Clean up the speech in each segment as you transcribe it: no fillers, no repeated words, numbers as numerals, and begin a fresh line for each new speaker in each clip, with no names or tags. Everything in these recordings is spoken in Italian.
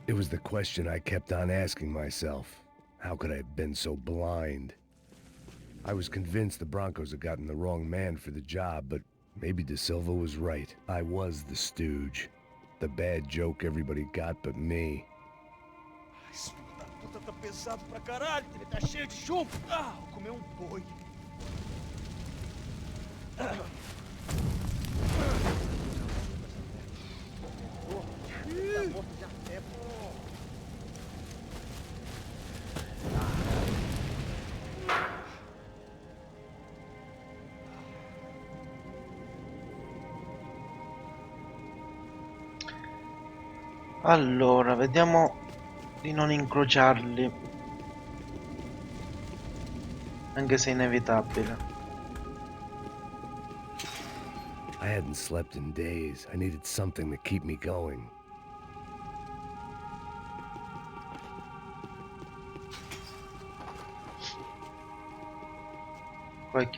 It was the question I kept on asking myself. How could I have been so blind? I was convinced the Broncos had gotten the wrong man for the job, but maybe De Silva was right. I was the stooge. The bad joke everybody got but me.
Esse filho da puta tá pesado pra caralho, ele tá cheio de chumbo. Ah, vou comer um boi. Tá morto já até, pô.
Allora, vediamo di non incrociarli, anche se è inevitabile.
I hadn't slept in days. I needed something to keep me going.
Qua è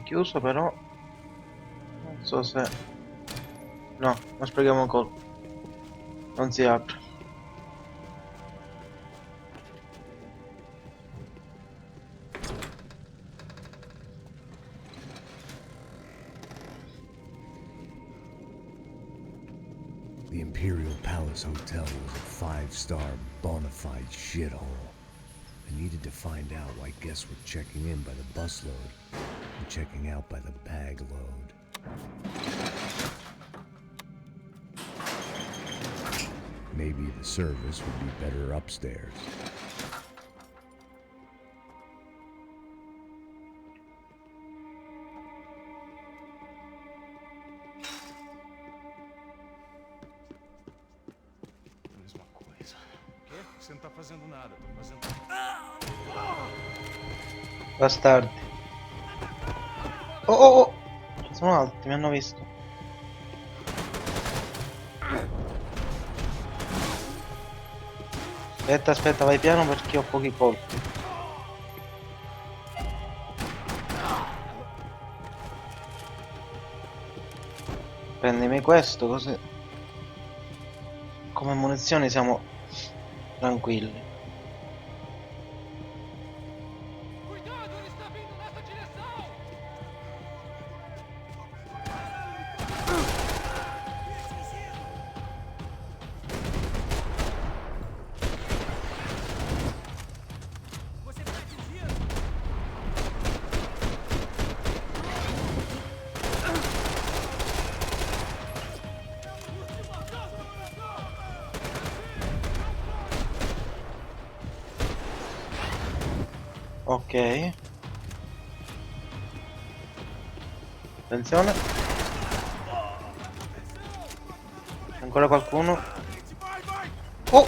chiuso però, non so se... No, non sprechiamo colpo. Non si apre.
The Imperial Palace Hotel was a 5-star bona fide shithole. I needed to find out why guests were checking in by the busload and checking out by the bag load. Maybe the service would be better upstairs.
Mesma coisa. O quê? Você não tá fazendo nada, tô fazendo...
Bastardi. Oh oh oh! Ci sono altri, mi hanno visto. Aspetta, aspetta, vai piano perché ho pochi colpi. Prendimi questo così. Come munizioni siamo tranquilli.
Cuidado, ele está vindo nessa direção! Você vai atingido!
Ok. Attenzione. Ancora qualcuno?
Vai, vai!
Oh!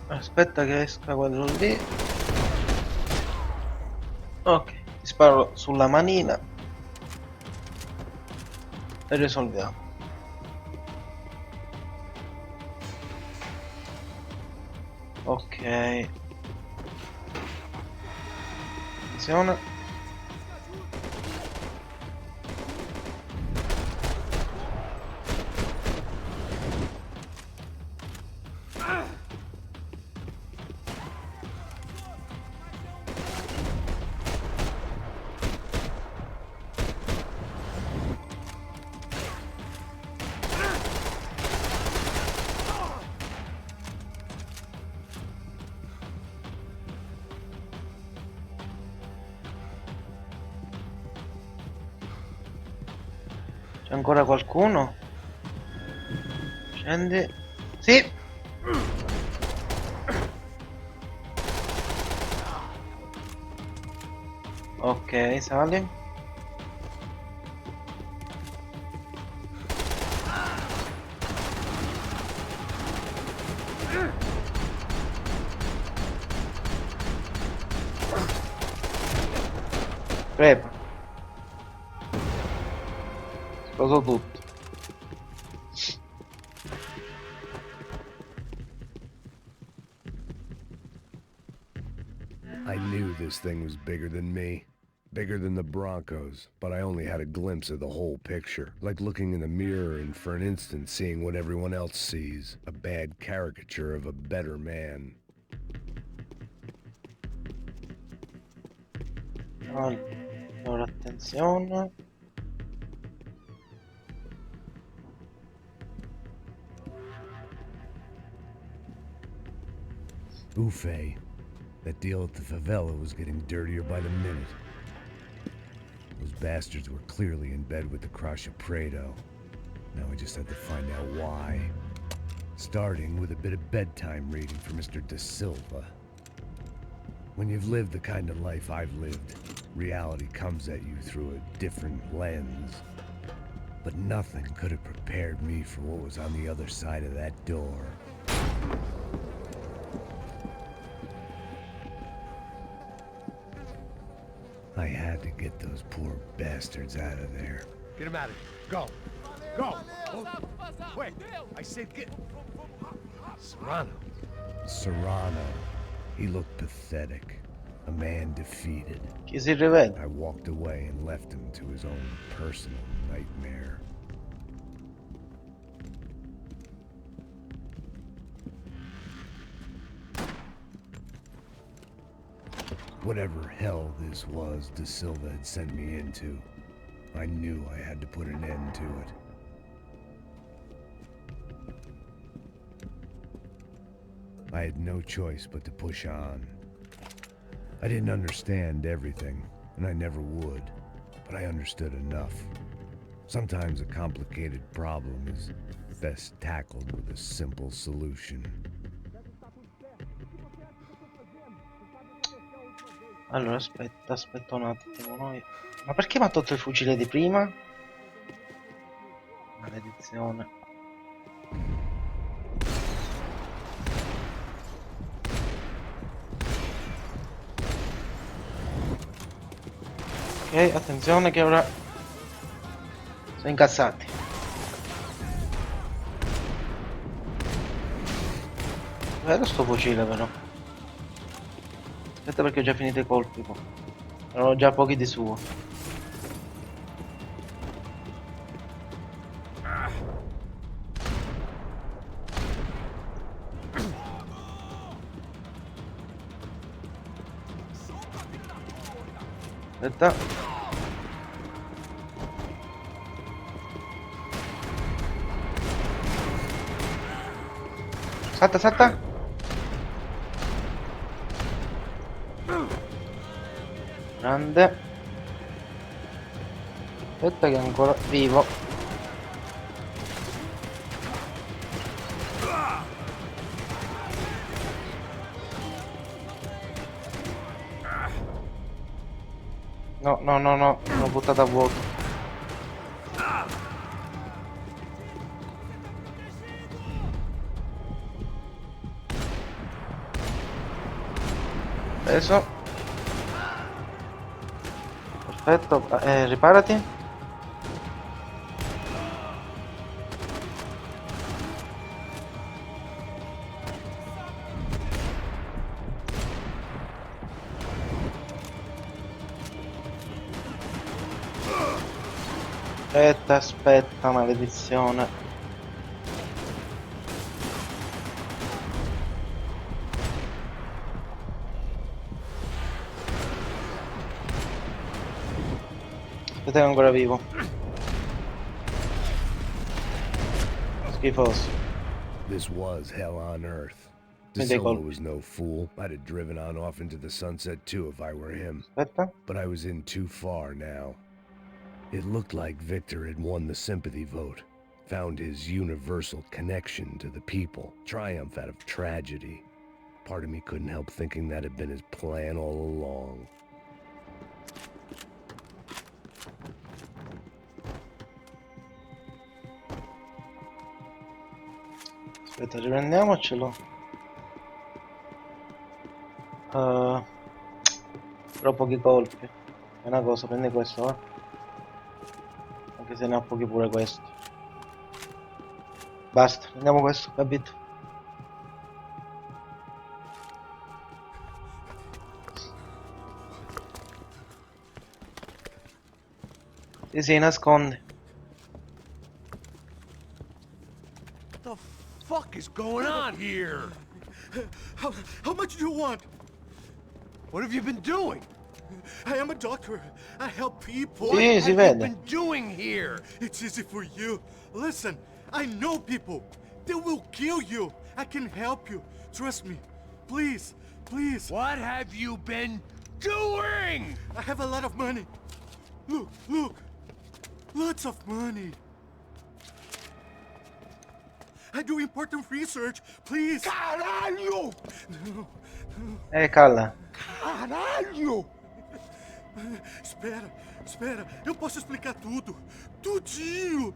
Aspetta che esca quello lì. Ok, ti sparo sulla manina e risolviamo. Ok. Attenzione. C'è ancora qualcuno? Scendi. Sì! Ok, sali. Prepa. Sposo tutto.
I knew this thing was bigger than me. bigger than the Broncos, but I only had a glimpse of the whole picture, like looking in the mirror and for an instant seeing what everyone else sees, a bad caricature of a better man.
Allora, attenzione.
Ufe, that deal at the favela was getting dirtier by the minute. Those bastards were clearly in bed with the Crusher Prado. Now I just had to find out why. Starting with a bit of bedtime reading for Mr. De Silva. When you've lived the kind of life I've lived, reality comes at you through a different lens. But nothing could have prepared me for what was on the other side of that door. I had to get those poor bastards out of there.
Get him out of here. Go. Go. Oh, wait. I said get... Serrano.
Serrano. He looked pathetic. A man defeated.
Chi si rivede?
I walked away and left him to his own personal nightmare. Whatever hell this was De Silva had sent me into, I knew I had to put an end to it. I had no choice but to push on. I didn't understand everything, and I never would, but I understood enough. Sometimes a complicated problem is best tackled with a simple solution.
Allora, aspetta un attimo, noi... Ma perché mi ha tolto il fucile di prima? Maledizione. Ok, attenzione che ora... Sono incazzati. Vedo sto fucile però. Aspetta perché ho già finito i colpi qua. Erano già pochi di suo. Aspetta. Salta, salta. Grande. Aspetta che è ancora vivo. No, no, no, no, l'ho buttata a vuoto. Adesso. Perfetto, riparati. Aspetta, aspetta, maledizione. Aspetta che è ancora vivo. Schifoso.
This was hell on earth. De
Quindi
Silva was no fool. I'd have driven on off into the sunset too if I were him.
Aspetta.
But I was in too far now. It looked like Victor had won the sympathy vote, found his universal connection to the people, triumph out of tragedy. Part of me couldn't help thinking that had been his plan all along.
Aspetta, riprendiamocelo. Però pochi colpi. È una cosa, prendi questo, va? Anche se ne ha pochi pure questo. Basta, prendiamo questo, capito? Sì, nascondi.
The fuck is going on here?
How much do you want?
What have you been doing?
I am a doctor. I help people.
What
Sì, si
have you
vede.
been doing here?
It's easy for you. Listen, I know people. They will kill you. I can help you. Trust me. Please, please.
What have you been doing?
I have a lot of money. Look, look. Lots of money. I do important research. Please.
Caralho!
No.
Calla.
Caralho!
Espera, espera. Eu posso explicar tudo. Tudinho.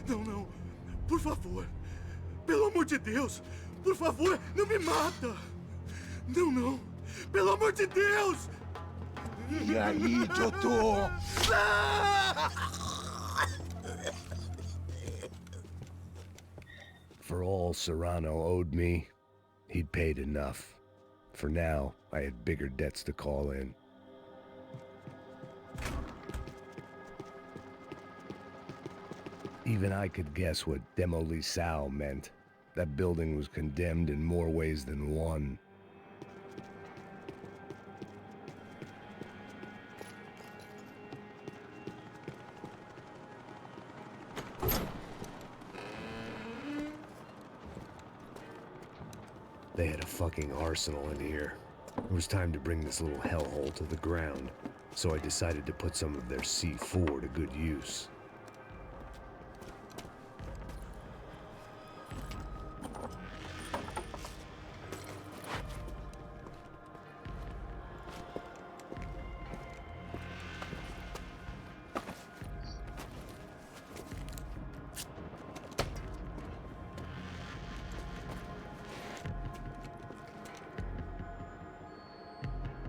Não, não. Por favor. Pelo amor de Deus. Por favor, não me mata. Não, não. Pelo amor de Deus.
E aí, doutor?
For all Serrano owed me, he'd paid enough. For now, I had bigger debts to call in. Even I could guess what demolissao meant. That building was condemned in more ways than one. They had a fucking arsenal in here. It was time to bring this little hellhole to the ground, so I decided to put some of their C4 to good use.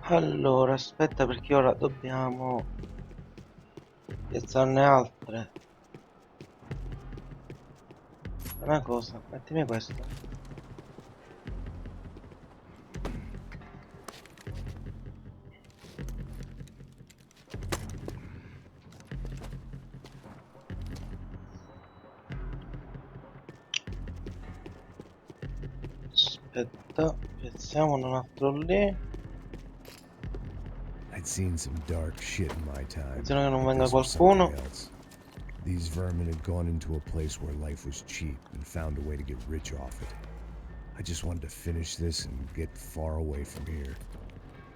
Allora, aspetta perché ora dobbiamo piazzarne altre. Una cosa, mettimi questo. Aspetta, piazziamone un altro lì.
I'd seen some dark shit in my time.
Attenzione che non venga
This was
qualcuno.
something else. These vermin had gone into a place where life was cheap and found a way to get rich off it. I just wanted to finish this and get far away from here.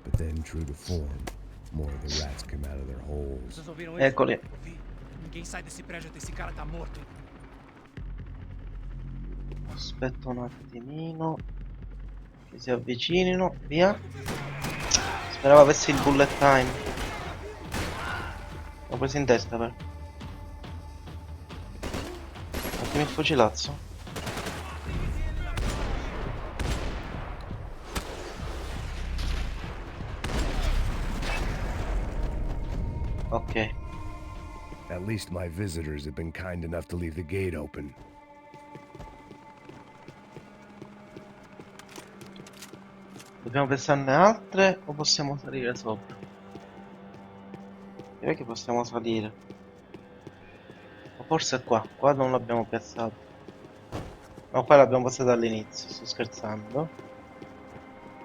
But then, true to form, more of the rats came out of their holes.
Vocês ouviram isso?
Eccoli.
Ouvi. Ninguém sai desse prédio até esse cara tá morto.
Aspetta un attimino che si avvicinino. Via. Speravo avessi il bullet time. L'ho preso in testa però. Mettimi il fucilazzo. Ok.
At least my visitors have been kind enough to leave the gate open.
Dobbiamo pensarne altre o possiamo salire sopra? Direi che possiamo salire. O forse qua non l'abbiamo piazzato. No, qua l'abbiamo piazzato all'inizio, sto scherzando.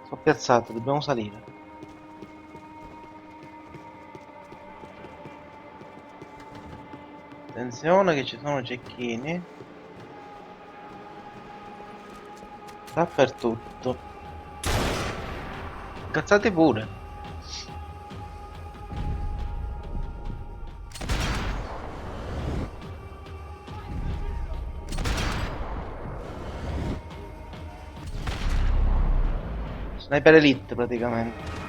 Sono piazzato, dobbiamo salire. Attenzione che ci sono cecchini. Dappertutto. Cazzate pure. Sniper Elite praticamente.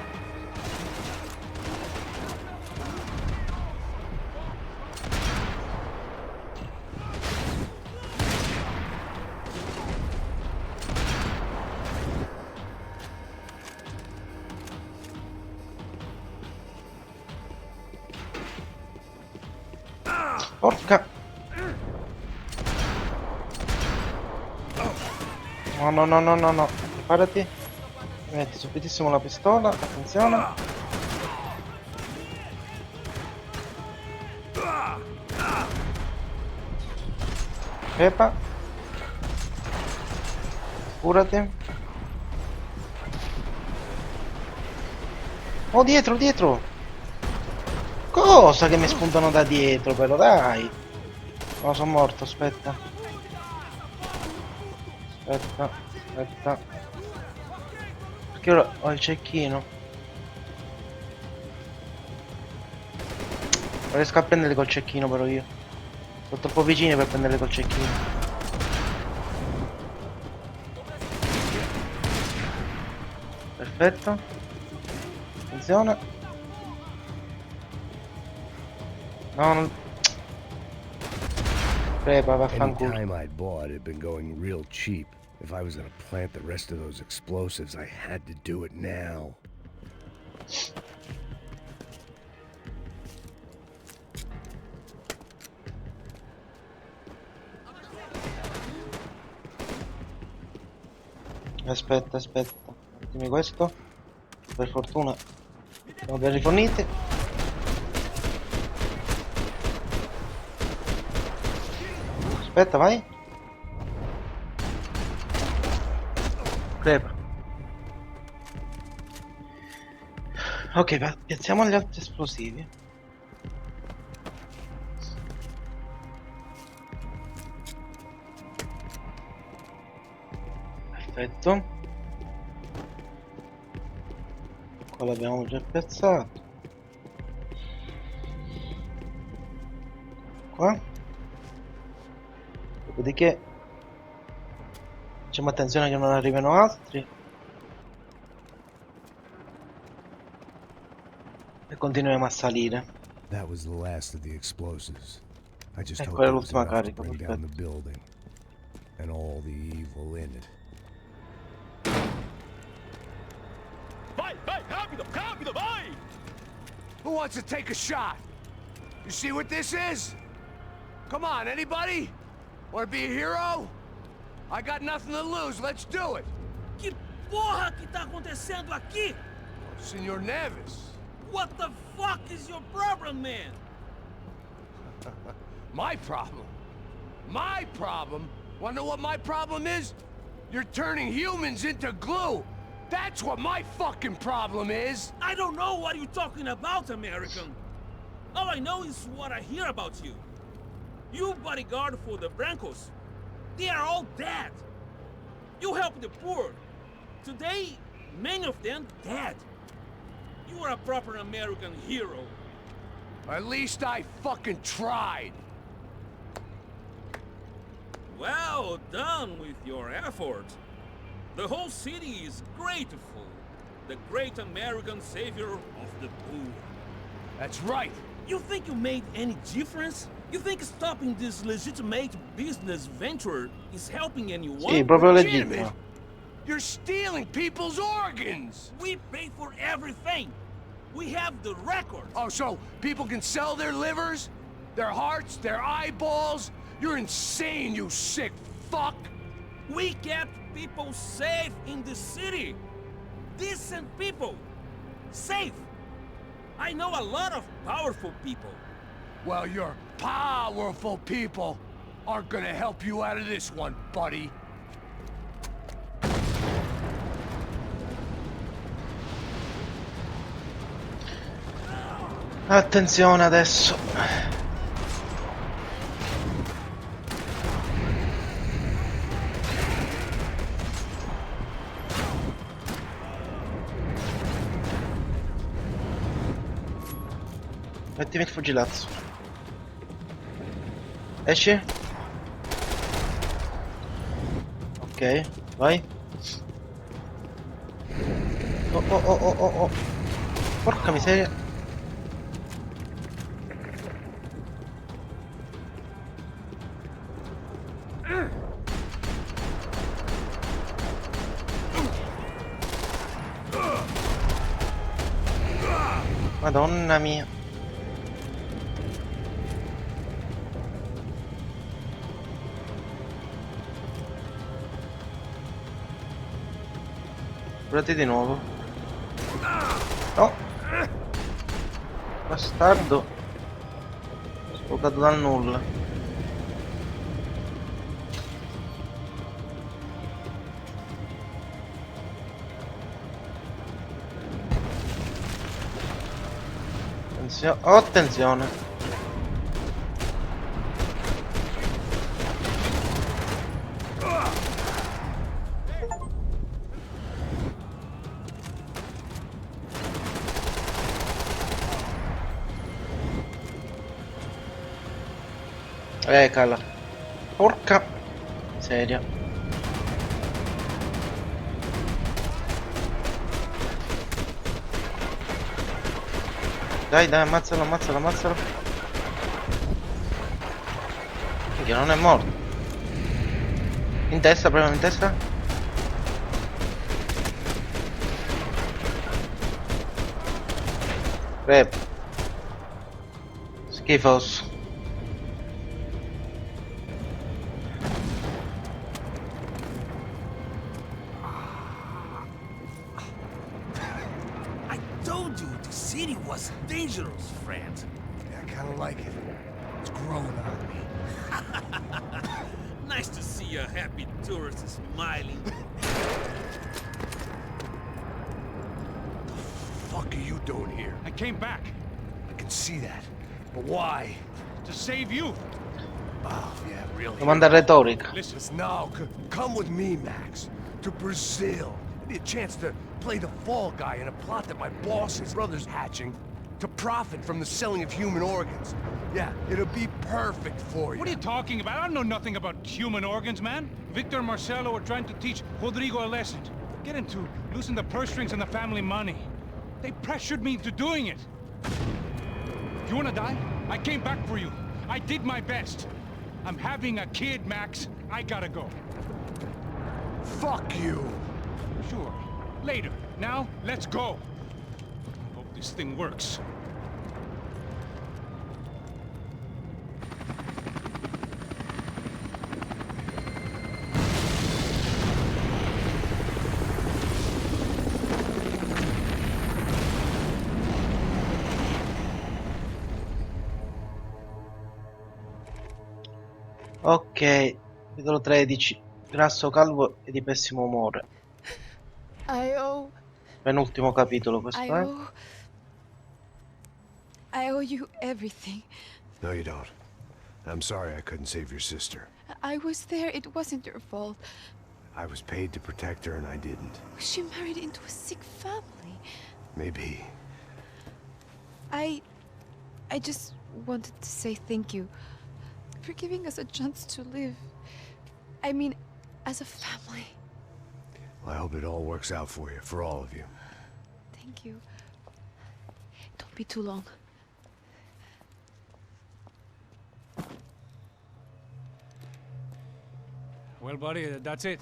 Porca. No, no, no, no, no, no. Preparati. Metti subitissimo la pistola. Attenzione. Pepa. Curati. Oh, dietro, dietro. Cosa che mi spuntano da dietro, però, dai. No, sono morto, aspetta. Aspetta, aspetta. Perché ora ho il cecchino. Non riesco a prenderli col cecchino però io. Sono troppo vicini per prenderli col cecchino. Perfetto. Attenzione. No, non... Prepa,
Any
vaffanculo.
time I'd bought had been going real cheap. If I was gonna plant the rest of those explosives, I had to do it now.
Aspetta, aspetta. Attimi questo. Per fortuna siamo ben riforniti. Aspetta, vai. Crepa. Ok, piazziamo gli altri esplosivi. Perfetto. Qua l'abbiamo già piazzato. Qua. Dopodiché facciamo attenzione che non arrivino altri. E continuiamo a salire.
That was the last of the explosives. I just
Ecco,
hoped
era
it was
l'ultima
enough to
carica,
bring down the
perfetto.
building and all the evil in it.
Vai, vai, rapido, rapido, vai! Who wants to take a shot? You see what this is? Come on, anybody? Want to be a hero? I got nothing to lose, let's do it!
Que porra que tá acontecendo aqui?
Senor Neves.
What the fuck is your problem, man?
My problem? My problem? Wanna know what my problem is? You're turning humans into glue! That's what my fucking problem is!
I don't know what you're talking about, American. All I know is what I hear about you. You bodyguard for the Brancos. They are all dead. You help the poor. Today, many of them dead. You are a proper American hero.
At least I fucking tried!
Well done with your effort. The whole city is grateful. The great American savior of the poor.
That's right!
You think you made any difference? You think stopping this legitimate business venture is helping anyone?
Sì, proprio
Legitimate?
legittimo.
You're stealing people's organs!
We pay for everything. We have the record.
Oh, so people can sell their livers? Their hearts? Their eyeballs? You're insane, you sick fuck!
We kept people safe in the city. Decent people. Safe. I know a lot of powerful people.
Well, your powerful people aren't gonna help you out of this one, buddy.
Attenzione adesso. Mettimi il fucilazzo. Esci. Ok, vai. Oh oh oh oh oh oh. Porca miseria. Madonna mia. Curati di nuovo. No! Bastardo! Sfocato dal nulla. Oh, attenzione! Cala. Porca seria. Dai, ammazzalo, ammazzalo, ammazzalo. Minchia, non è morto. In testa, proprio in testa. Rep. Schifoso.
I told you the city was dangerous, friend.
Yeah, I kinda like it. It's growing on me.
Nice to see a happy tourist smiling.
What the fuck are you doing here?
I came back
I can see that. But why?
to save you.
Oh, yeah, really?
Domanda retorica.
Listen,
Listen, no, come with me, Max. To Brazil. Give me a chance to play the fall guy in a plot that my boss's brother's hatching to profit from the selling of human organs. Yeah, it'll be perfect for you.
what are you talking about? I know nothing about human organs, man. Victor and Marcelo were trying to teach Rodrigo a lesson. Get him to loosen the purse strings and the family money. They pressured me into doing it. You wanna die? I came back for you. I did my best. I'm having a kid, Max. I gotta go.
Fuck you.
Sure. Later. Now, let's go. Hope this thing works.
Ok, titolo 13. Grasso, calvo e di pessimo umore.
I owe.
Penultimo capitolo questo,
I
eh?
owe. I owe you everything.
No, you don't. I'm sorry I couldn't save your sister.
I was there. It wasn't your fault.
I was paid to protect her and I didn't.
She married into a sick family.
Maybe.
I just wanted to say thank you for giving us a chance to live. I mean, as a family.
Well, I hope it all works out for you, for all of you.
Thank you. Don't be too long.
Well, buddy, that's it.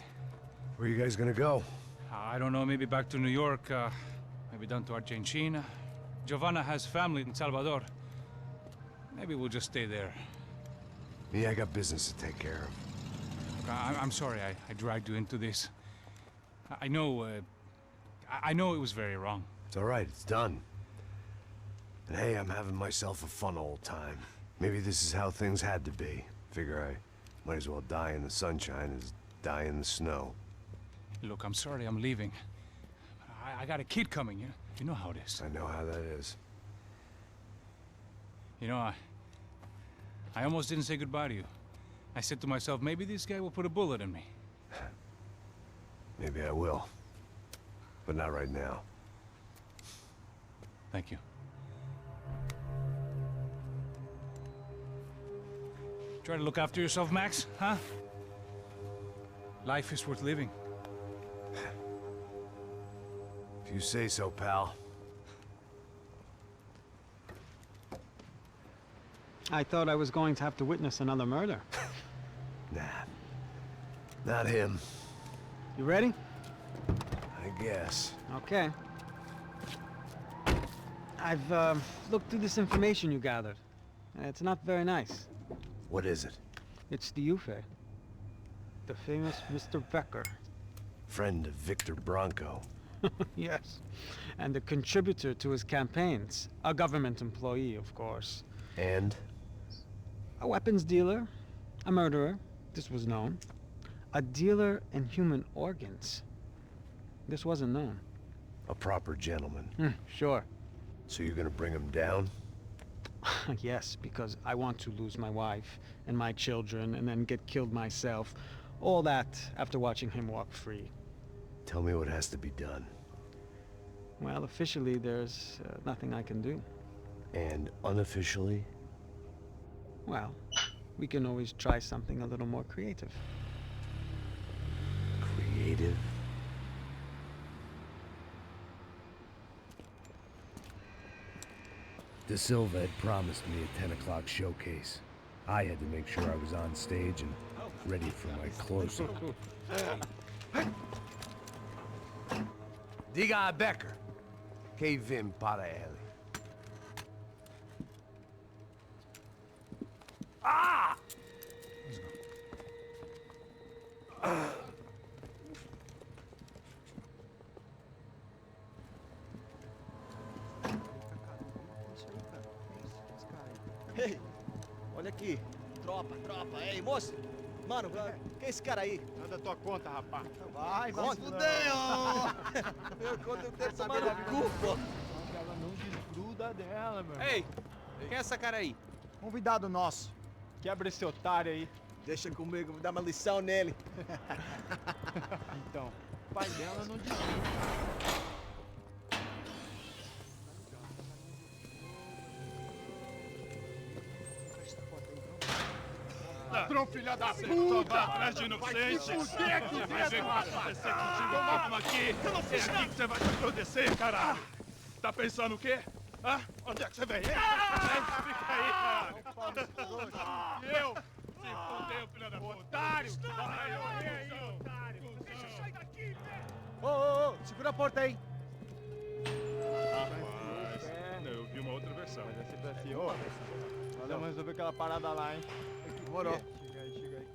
Where are you guys gonna go?
I don't know, maybe back to New York, maybe down to Argentina. Giovanna has family in Salvador. Maybe we'll just stay there.
Me, I got business to take care of.
I'm sorry I dragged you into this. I know, I know it was very wrong.
It's all right, it's done. And hey, I'm having myself a fun old time. Maybe this is how things had to be. Figure I might as well die in the sunshine as die in the snow.
Look, I'm sorry I'm leaving. I got a kid coming, you know how it is.
I know how that is.
You know, I almost didn't say goodbye to you. I said to myself, maybe this guy will put a bullet in me.
Maybe I will. But not right now.
Thank you. Try to look after yourself, Max, huh? Life is worth living.
If you say so, pal.
I thought I was going to have to witness another murder.
Nah. Not him.
You ready?
I guess.
Okay. I've looked through this information you gathered. It's not very nice.
What is it?
It's the Ufe. The famous Mr. Becker.
Friend of Victor Bronco.
Yes. And a contributor to his campaigns. A government employee, of course.
And?
A weapons dealer. A murderer. This was known. A dealer in human organs. This wasn't known.
A proper gentleman.
Sure.
So you're gonna bring him down?
Yes, because I want to lose my wife and my children and then get killed myself. All that after watching him walk free.
Tell me what has to be done.
Well, officially, there's nothing I can do.
And unofficially?
Well, we can always try something a little more creative.
Creative? De Silva had promised me a 10 o'clock showcase. I had to make sure I was on stage and ready for my close-up.
Diga a Becker. Que vim para ele. Ah!
Ei, olha aqui. Tropa. Ei, moço. Mano, quem é esse cara aí?
Manda tua conta, rapaz.
Vai fudeu! Meu conta eu quero tomar no cu, pô.
Ela não desgruda dela, meu.
Ei, quem é essa cara aí?
Convidado nosso. Quebra esse otário aí.
Deixa comigo, vou dar uma lição nele.
Então, o pai dela não desgruda. Ladrão, filha da puta! Vai atrás de inocente! Por que aqui dentro, rapaz? Vamos aqui! Eu não fiz aqui que você vai se acontecer, caralho! Tá pensando o quê? Hã? Onde é que você vem? Fica aí, caralho! E eu? Se fodeu, filha da puta! Otário! Vai, otário! Deixa eu sair daqui,
Ô, segura a porta aí.
Rapaz, eu vi uma outra versão. Mas é sempre assim, ô. Vamos resolver aquela parada lá, hein?
Demorou.
Chega aí.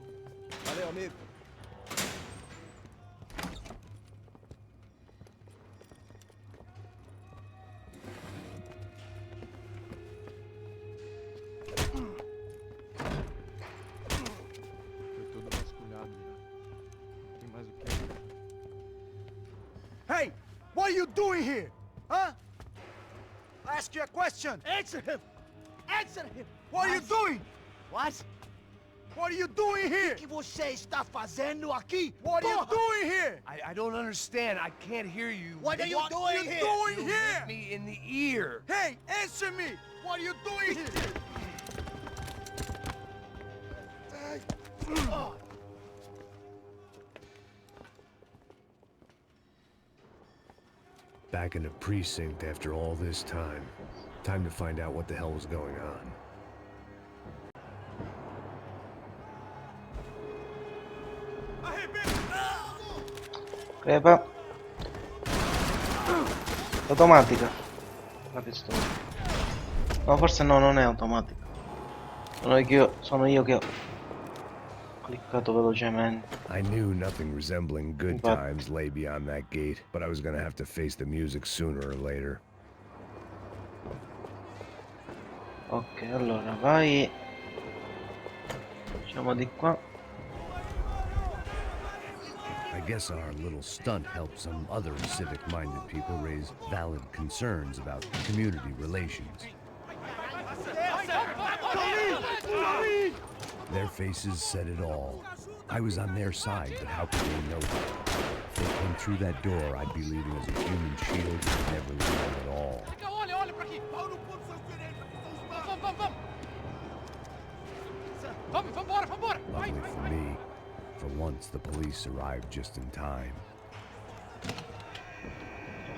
Valeu, amigo.
Foi todo vasculhado já. Tem mais o quê?
Hey, what are you doing here? Huh? I ask you a question. Answer him. What are you doing? What? What are you doing here? O que você está fazendo aqui? What are you doing here?
I don't understand. I can't hear you.
What are you doing here?
You hit me in the ear.
Hey, answer me. What are you doing here?
Back in the precinct after all this time. Time to find out what the hell was going on.
Crepa. Automatica. La pistola. No, forse no, non è automatica. Sono io che ho cliccato velocemente.
I knew nothing resembling good
But-
times lay beyond that gate, but I was gonna have to face the music sooner or later.
Ok, allora vai. Facciamo di qua.
I guess our little stunt helped some other civic-minded people raise valid concerns about community relations. Their faces said it all. I was on their side, but how could they know that? If they came through that door, I'd be leaving as a human shield and never leaving at all.
Olha pra aqui! Vambora! Vai!
Luckily for me, for once the police arrived just in time.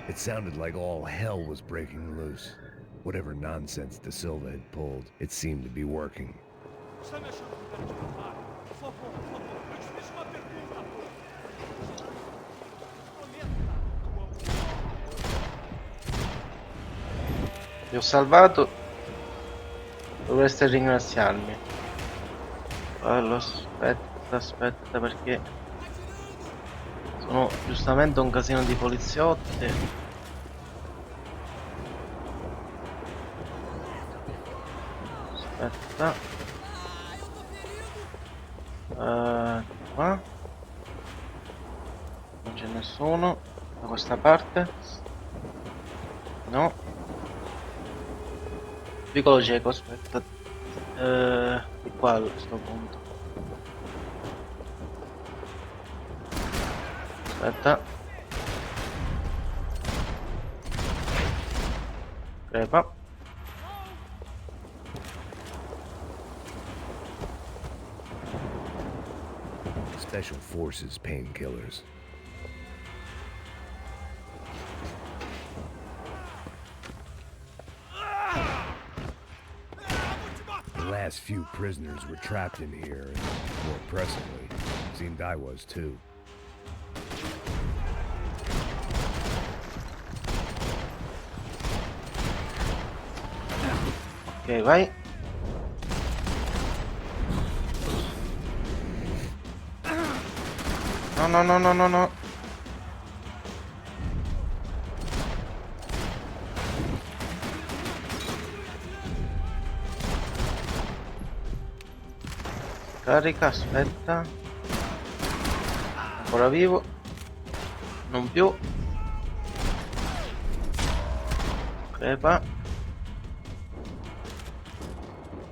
It sounded like all hell was breaking loose. Whatever nonsense De Silva had pulled, it seemed to be working.
Está me achando com cara de otário? Por favor, eu te fiz uma pergunta.
Vi ho salvato. Dovreste ringraziarmi. Allora, aspetta perché Sono giustamente un casino di poliziotti. Aspetta. Qua. Non c'è nessuno. Da questa parte. No. Piccolo cieco, aspetta. Di qua a questo punto. Aspetta. Crepa.
Special Forces painkillers. The last few prisoners were trapped in here, and more pressingly, it seemed I was too.
Ok, vai. No, no, no, no, no, no. Carica, aspetta. Ancora vivo. Non più. Crepa.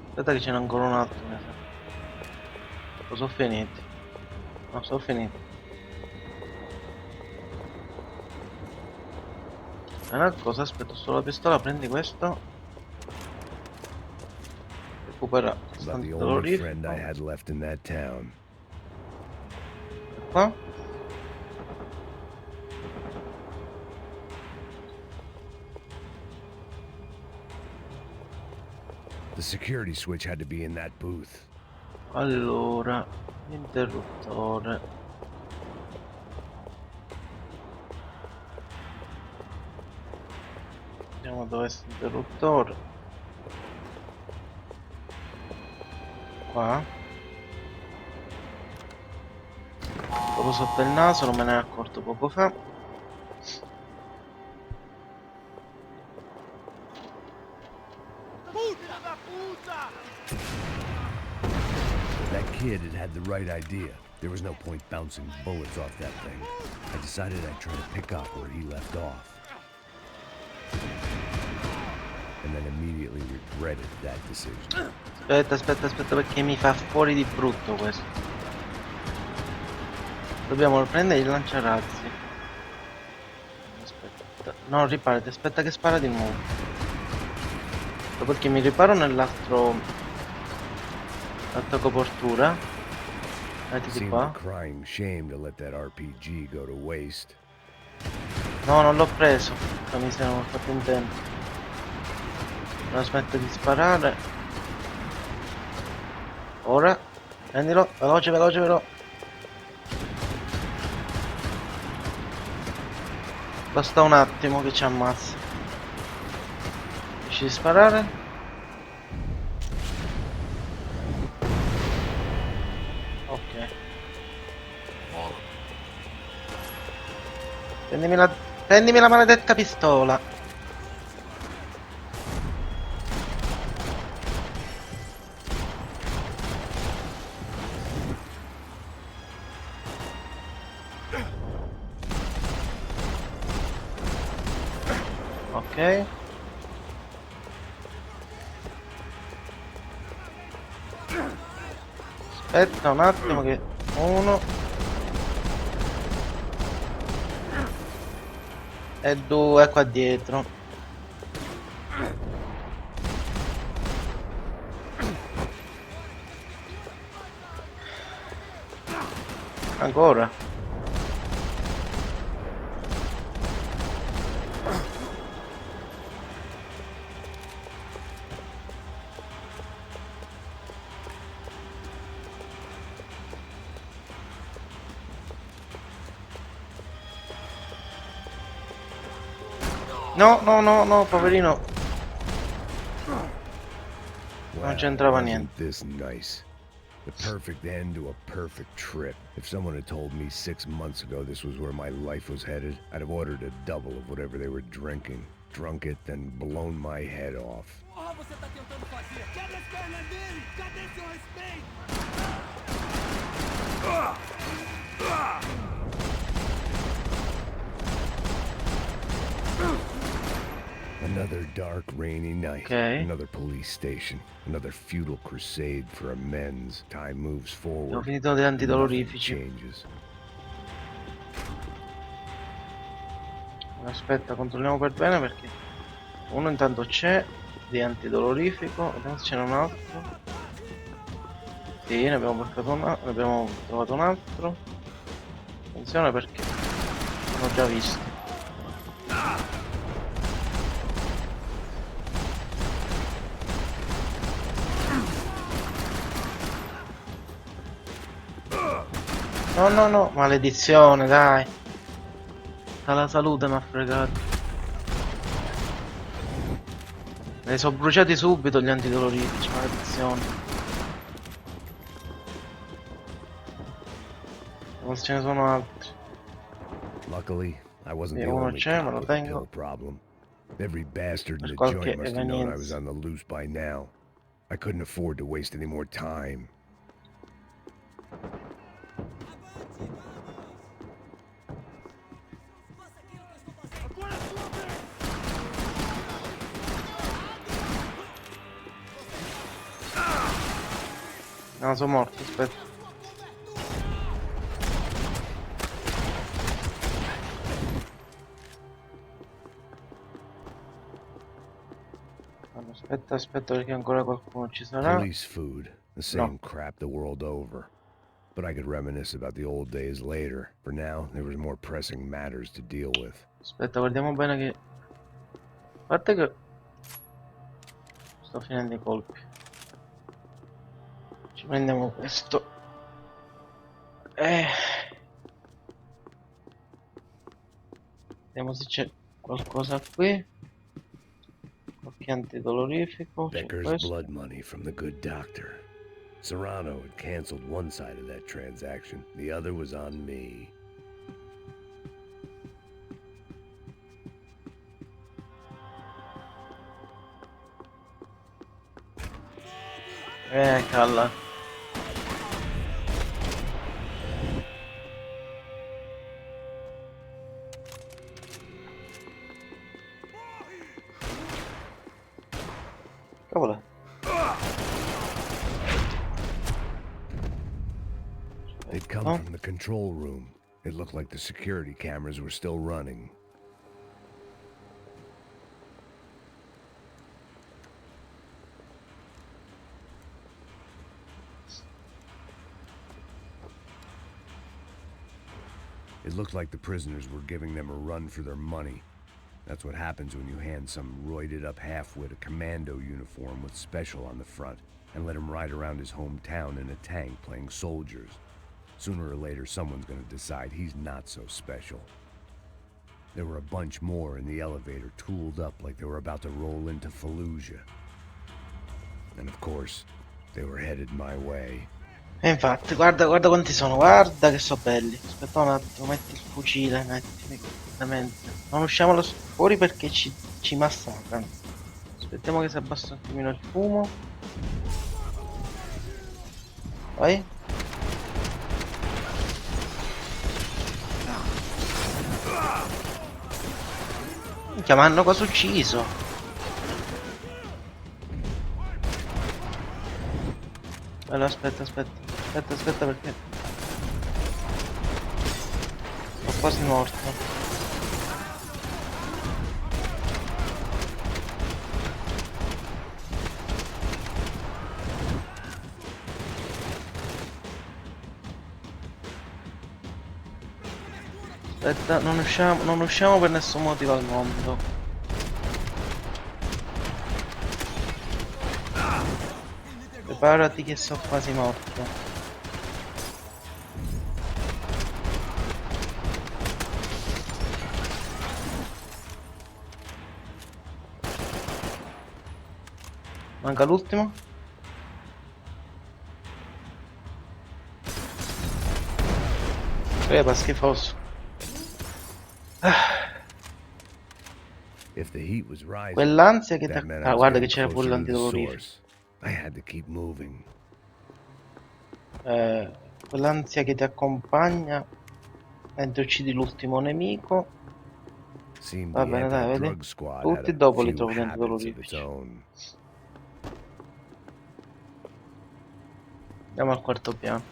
Aspetta che ce n'è ancora un altro, mi sa. O sono finiti? No, sono finiti. È una cosa, aspetta solo la pistola, prendi questo. Recupera
About the only
dolorifico.
friend I had left in that town.
Qua.
The security switch had to be in that booth.
Allora, interruttore. Vediamo dove è l'interruttore. Qua. Proprio sotto il naso, non me ne ero accorto poco fa.
That kid had the right idea. There was no point bouncing bullets off that thing. I decided I'd try to pick up where he left off. And then immediately regretted that decision.
Aspetta perché mi fa fuori di brutto questo. Dobbiamo prendere il lanciarazzi. Aspetta. No, riparati, aspetta che spara di nuovo. Perché mi riparo nell'altra copertura. Mettiti
Seemed
qua.
a crying shame to let that RPG go to waste.
No, non l'ho preso. Mi sono fatto in tempo. Non smetto di sparare. Ora. Prendilo. Veloce, veloce, veloce. Basta un attimo che ci ammazza. Riesci a sparare? Ok. Prendimi la maledetta pistola. Ok. Aspetta un attimo che uno e due qua dietro. Ancora. No, no, no, no, poverino. Non c'entrava
Wasn't
niente.
this nice? The perfect end to a perfect trip. If someone had told me 6 months ago this was where my life was headed, I'd have ordered a double of whatever they were drinking, drunk it, then blown my head off.
Porra, você tá tentando fazer? Quebra as pernas dele! Cadê seu respeito?
Another dark, rainy night.
Okay.
Another police station. Another futile crusade for amends. Time moves
Ho
forward.
finito di
and nothing
antidolorifici.
changes.
Aspetta, controlliamo per bene perché uno intanto c'è di antidolorifico. Vediamo se c'è un altro. Sì, ne abbiamo portato ne abbiamo trovato un altro. Attenzione perché l'ho già visto. No, no, no, maledizione, dai. Dalla salute mi ha fregato. Me li sono bruciati subito gli antidolorifici, maledizione. Vediamo se ce ne sono altri.
Luckily, I wasn't
Sì,
the
uno
only
c'è, me
cop
lo
with a
tengo.
pill problem. Every bastard in
Per
the
qualche
joint must have known I was
evenienza.
on the loose by now. I couldn't afford to waste any more time.
No, sono morto, aspetta. Allora, aspetta perché ancora qualcuno ci sarà.
Police food, the same crap the world over. But I could reminisce about the old days later. For now, there was more pressing matters to deal with.
Aspetta, guardiamo bene che... A parte che... Sto finendo i colpi. Ci prendiamo questo. Vediamo se c'è qualcosa qui. Qualche antidolorifico. C'è
Becker's
questo.
blood money from the good doctor. Serrano had canceled one side of that transaction. The other was on me.
Calla. Cavolo.
They'd come from the control room. It looked like the security cameras were still running. It looked like the prisoners were giving them a run for their money. That's what happens when you hand some roided-up halfwit a commando uniform with special on the front and let him ride around his hometown in a tank playing soldiers. Sooner or later, someone's gonna decide he's not so special. There were a bunch more in the elevator, tooled up like they were about to roll into Fallujah. And of course, they were headed my way.
E infatti, guarda quanti sono, guarda che sono belli. Aspetta un attimo, metti il fucile, metti completamente. Non usciamo fuori perché ci massacrano. Aspettiamo che si abbassa un attimino il fumo. Vai. Minchia, ma hanno quasi ucciso. Allora, aspetta perché sono quasi morto. Aspetta, non usciamo per nessun motivo al mondo. Preparati che sono quasi morto. Manca l'ultimo. Crepa schifoso.
If the heat was rising,
Quell'ansia che ti...
that meant I
Ah,
was
guarda che
getting
c'era pure
closer to the
l'antidolorifico.
source. I had to keep moving.
Quell'ansia che ti accompagna mentre uccidi l'ultimo nemico.
Seemed
Va
the
bene, dai, vedi?
anti-drug squad had
Tutti
a
dopo li
few
trovo gli
habits of its
antidolorifici.
own.
Andiamo al quarto piano.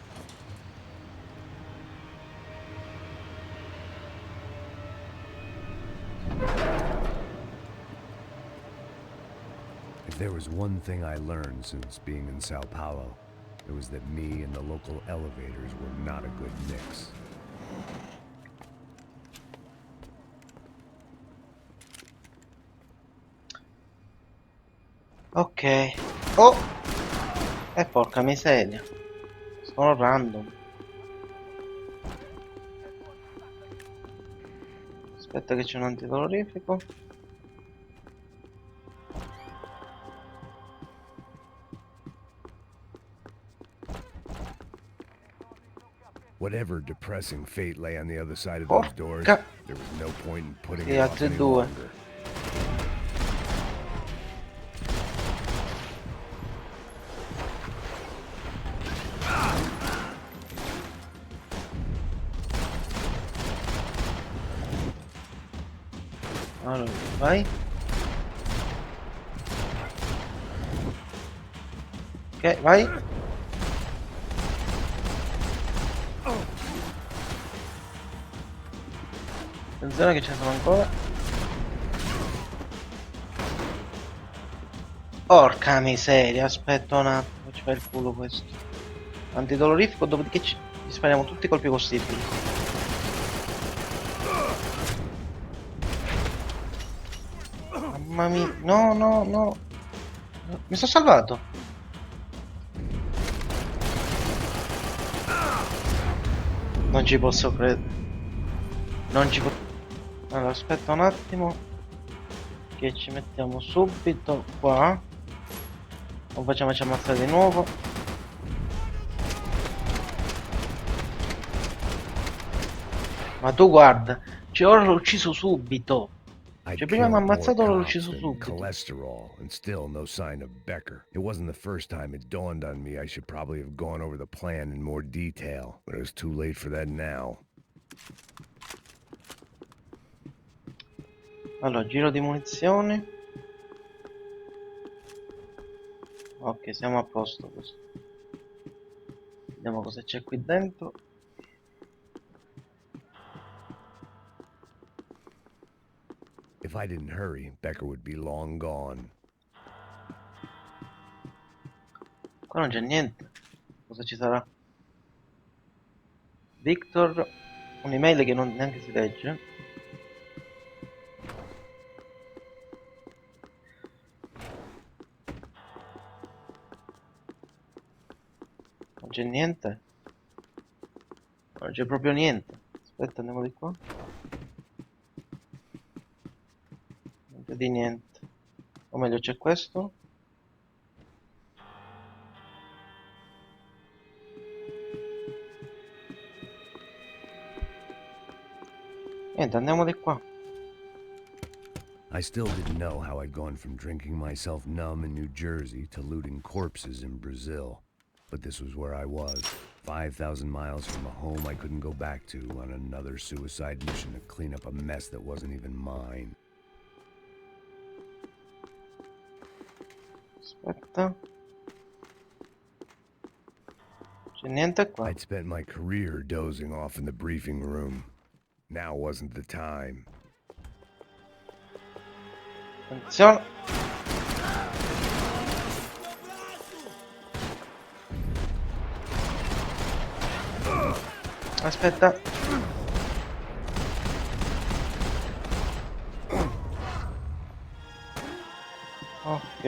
If there was one thing I learned since being in Sao Paulo, it was that me and the local elevators were not a good mix.
Ok. Oh! Porca miseria. Sono random. Aspetta che c'è un antidolorifico.
Whatever depressing fate lay on the other side of those doors,
Porca.
there was no point in putting
Sì,
it off
altri
any
due.
longer.
Allora, vai. Ok, vai. Attenzione che ce ne sono ancora. Porca miseria, aspetta un attimo, ci fa il culo questo. Antidolorifico, dopodiché ci spariamo tutti i colpi possibili. Mamma mia, no, no, no. Mi sono salvato. Non ci posso credere. Non ci posso. Allora, aspetta un attimo. Che ci mettiamo subito qua. Non facciamoci ammazzare di nuovo. Ma tu guarda, cioè ora l'ho ucciso subito.
I
Cioè prima mi ha
killed more
ammazzato e l'ho
cops
ucciso
than
subito.
cholesterol, and still no sign of Becker. It wasn't the first time it dawned on me I should probably have gone over the plan in more detail, but it was too late for that now.
Allora, giro di munizioni. Ok, siamo a posto così. Vediamo cosa c'è qui dentro.
If I didn't hurry, Becker would be long gone.
Qua non c'è niente. Cosa ci sarà? Victor. Un'email che non neanche si legge. Non c'è niente. Non c'è proprio niente. Aspetta, andiamo di qua. Niente di niente. O meglio, c'è questo. Niente, andiamo di qua.
I still didn't know how I'd gone from drinking myself numb in New Jersey to looting corpses in Brazil. But this was where I was, 5,000 miles from a home I couldn't go back to on another suicide mission to clean up a mess that wasn't even mine.
Aspetta. C'è niente qua.
I'd spent my career dozing off in the briefing room. Now wasn't the time.
Attenzione. Aspetta. Ok.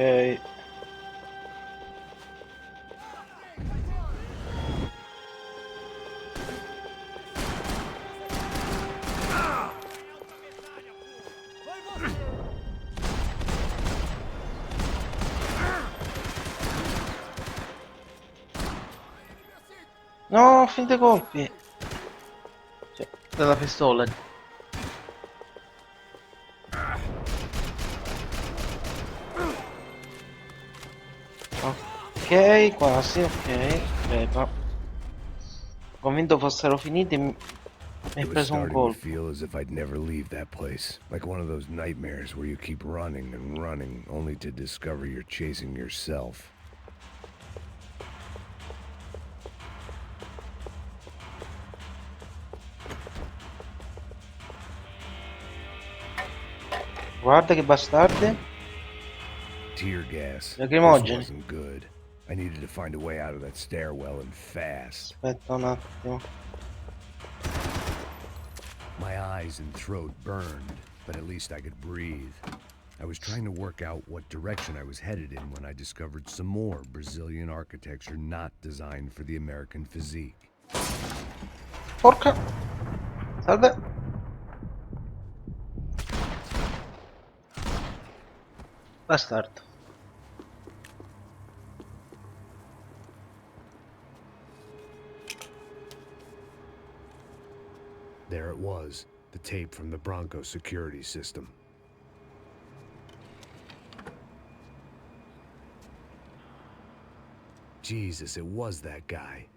No, finite colpi. della pistola. Ok, quasi, ok. Crepa. Convinto fossero finiti, mi hai
It was
preso un
starting to
colpo.
feel as if I'd never leave that place. Like one of those nightmares where you keep running and running only to discover you're chasing yourself.
Guarda che bastardi.
Tear gas. This
Lacrimogeni.
wasn't good. I needed to find a way out of that stairwell and fast.
Aspetta un attimo.
My eyes and throat burned, but at least I could breathe. I was trying to work out what direction I was headed in when I discovered some more Brazilian architecture not designed for the American physique.
Porca. Salve. Bastardo.
There it was, the tape from the Bronco security system. Jesus, it was that guy.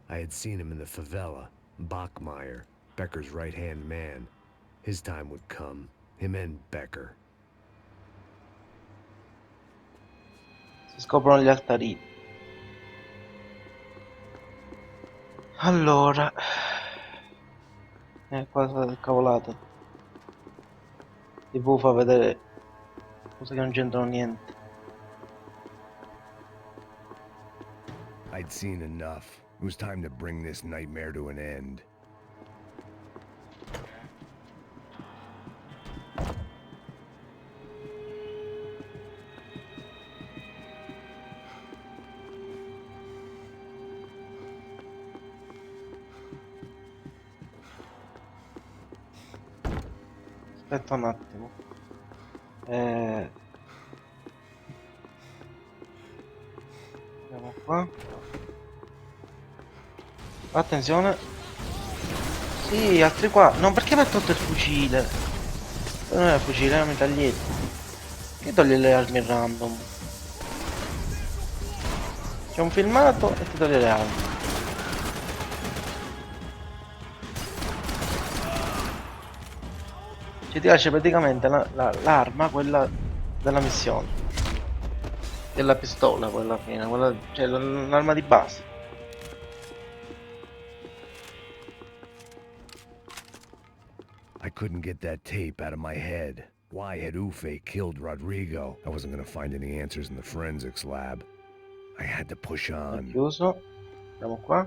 I had seen him in the favela, Bachmeyer, Becker's right-hand man. His time would come, him and Becker.
Si scoprono gli altarini. Allora. Cosa cavolata. TV fa vedere cose che non c'entrano niente.
I'd seen enough. It was time to bring this nightmare to an end.
Aspetta un attimo. Andiamo qua. Attenzione. Sì, altri qua. No, perché mi ha tolto il fucile? Non era il fucile, era un mitraglietto. Che toglie le armi random? C'è un filmato e ti toglie le armi. Ci ti lascia praticamente l'arma, quella della missione. Della pistola, quella alla fine, quella, cioè l'arma di base.
I couldn't get that tape out of my head. Why had Ufe killed Rodrigo? I wasn't gonna find any answers in the forensics lab. I had to push on.
Chiuso. Andiamo qua.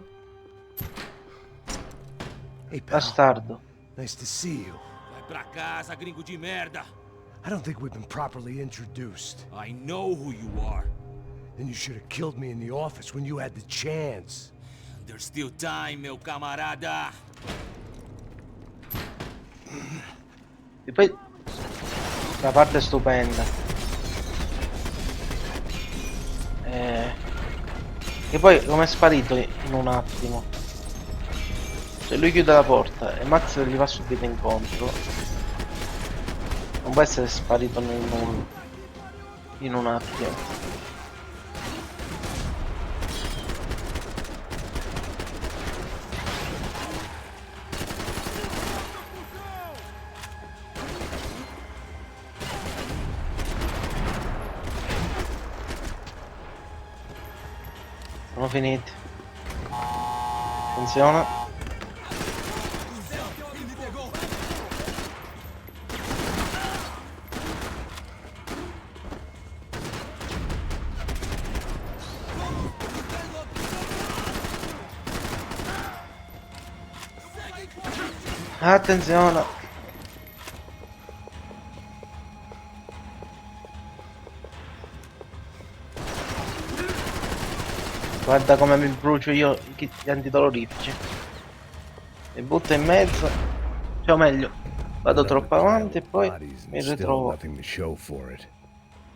Hey, pal.
Bastardo.
Nice to see you.
Vai pra casa, gringo de merda.
I don't think we've been properly introduced.
I know who you are.
Then you should have killed me in the office when you had the chance.
There's still time, meu camarada.
E poi la parte è stupenda. E poi come è sparito in un attimo. Cioè lui chiude la porta e Max gli va subito incontro. Non può essere sparito nel nulla. In un attimo. Sono finiti. Attenzione. Attenzione. Guarda come mi brucio io gli antidolorifici. Mi butto in mezzo. Cioè o meglio, vado troppo avanti e poi mi ritrovo.
Nothing to show for it.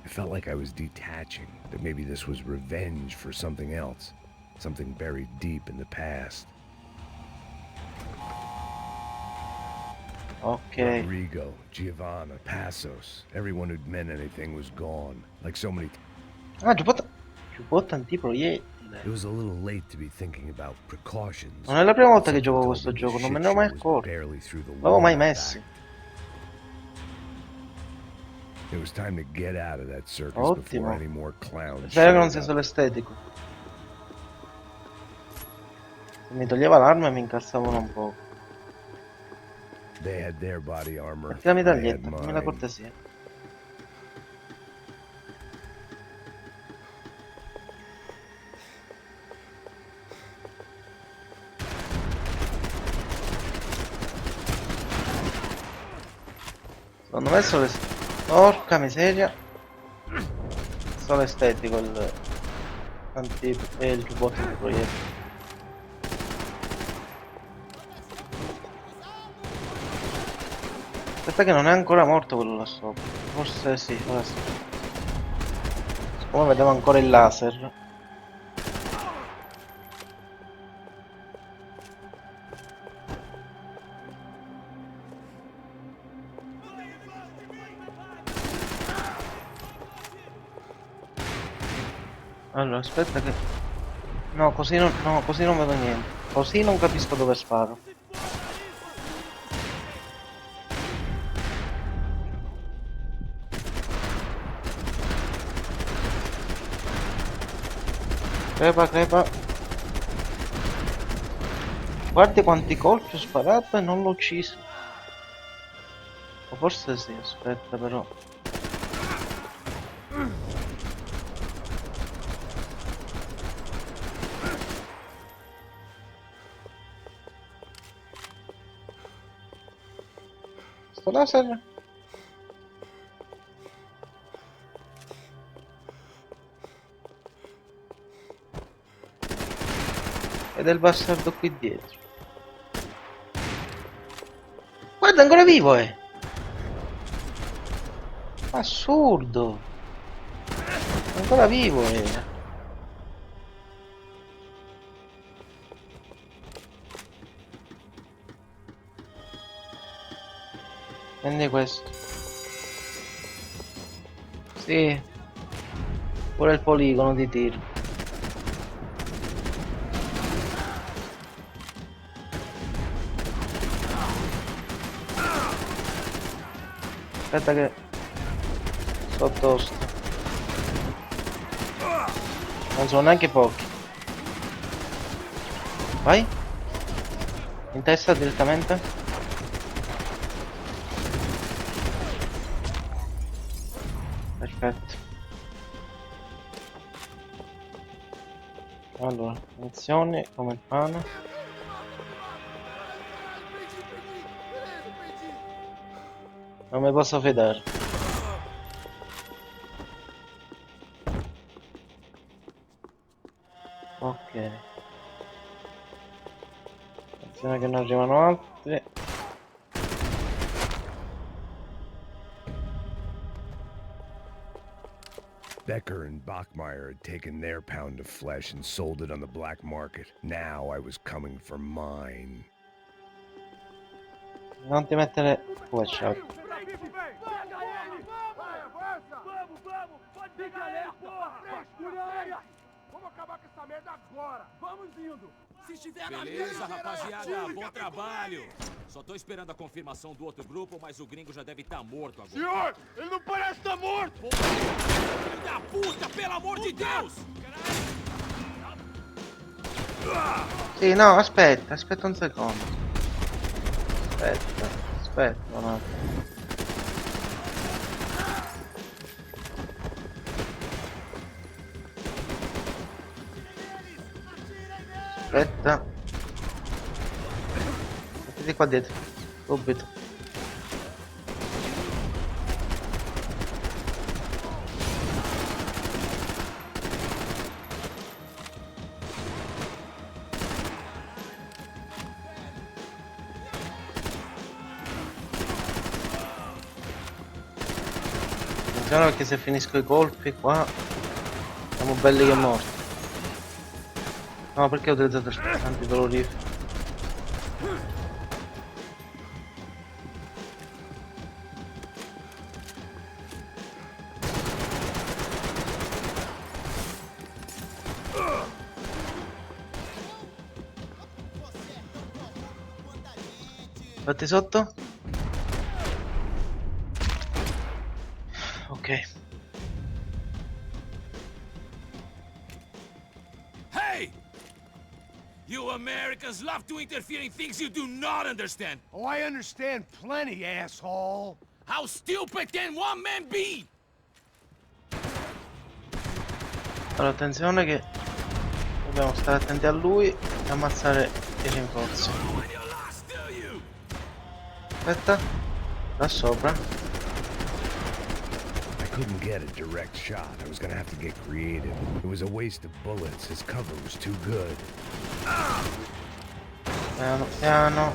I felt like I was detaching, that maybe this was revenge for something else, something buried deep in the past.
Ok.
Rodrigo, Giovanna, Passos, everyone who'd meant anything was gone. Like so many.
Ah, giubbotto antiproiettile.
It was a little late to be thinking about precautions.
Non è la prima volta che
Something
gioco
told
questo
me this
gioco, non me
shit
ne ero mai
show was
accorto.
barely through the
Non l'avevo mai
warm-up
messi.
act. It was time to get out of that circus
Ottimo.
before any more clowns
Spero che non
showed
sia
up.
solo estetico. Se mi toglieva l'arma mi incazzavano un po'.
They had their body armor.
Metti la
I had
medaglietta, fammi la
mine.
cortesia. Secondo me è solo porca miseria. Solo estetico il il giubbotto antiproiettile. Aspetta che non è ancora morto quello là sopra. Forse sì, ora sì. Siccome vedevo ancora il laser. Allora, aspetta che... No, così non vedo niente. Così non capisco dove sparo. Crepa, crepa. Guardi quanti colpi ho sparato e non l'ho ucciso. O forse sì, aspetta però. Sto laser? Ed è il bastardo qui dietro. Guarda, è ancora vivo, eh! Assurdo! È ancora vivo, eh! Prendi questo. Sì. Pure il poligono di tiro. Aspetta che sto tosto. Non sono neanche pochi. Vai. In testa direttamente. Perfetto. Allora, munizioni come il pane. Non mi posso fidare. Ok. Attenzione che non arrivano altri.
Becker and Bachmeyer had taken their pound of flesh and sold it on the black market. Now I was coming for mine.
Non ti mettere full shot.
Vamos acabar com essa merda agora! Vamos indo! Se estiver na
Beleza, rapaziada, bom trabalho. Só tô esperando a confirmação do outro grupo, mas o gringo já deve estar morto agora.
Senhor, ele não parece estar morto!
Filho da puta, pelo amor de Deus!
Sì, no, aspetta un secondo. Aspetta un attimo. Aspetta. Mettiti qua dietro. Subito. Attenzione perché se finisco i colpi qua siamo belli che morti. No, perché ho utilizzato il antidolorifero? Fatti sotto. Ok.
Hey! You Americans love to interfere in things you do not understand.
Oh, I understand plenty, asshole.
How stupid can one man be?
Allora attenzione che dobbiamo stare attenti a lui e ammazzare i rinforzi. Aspetta, da sopra.
I couldn't get a direct shot. I was gonna have to get creative. It was a waste of bullets. His cover was too good.
Piano piano.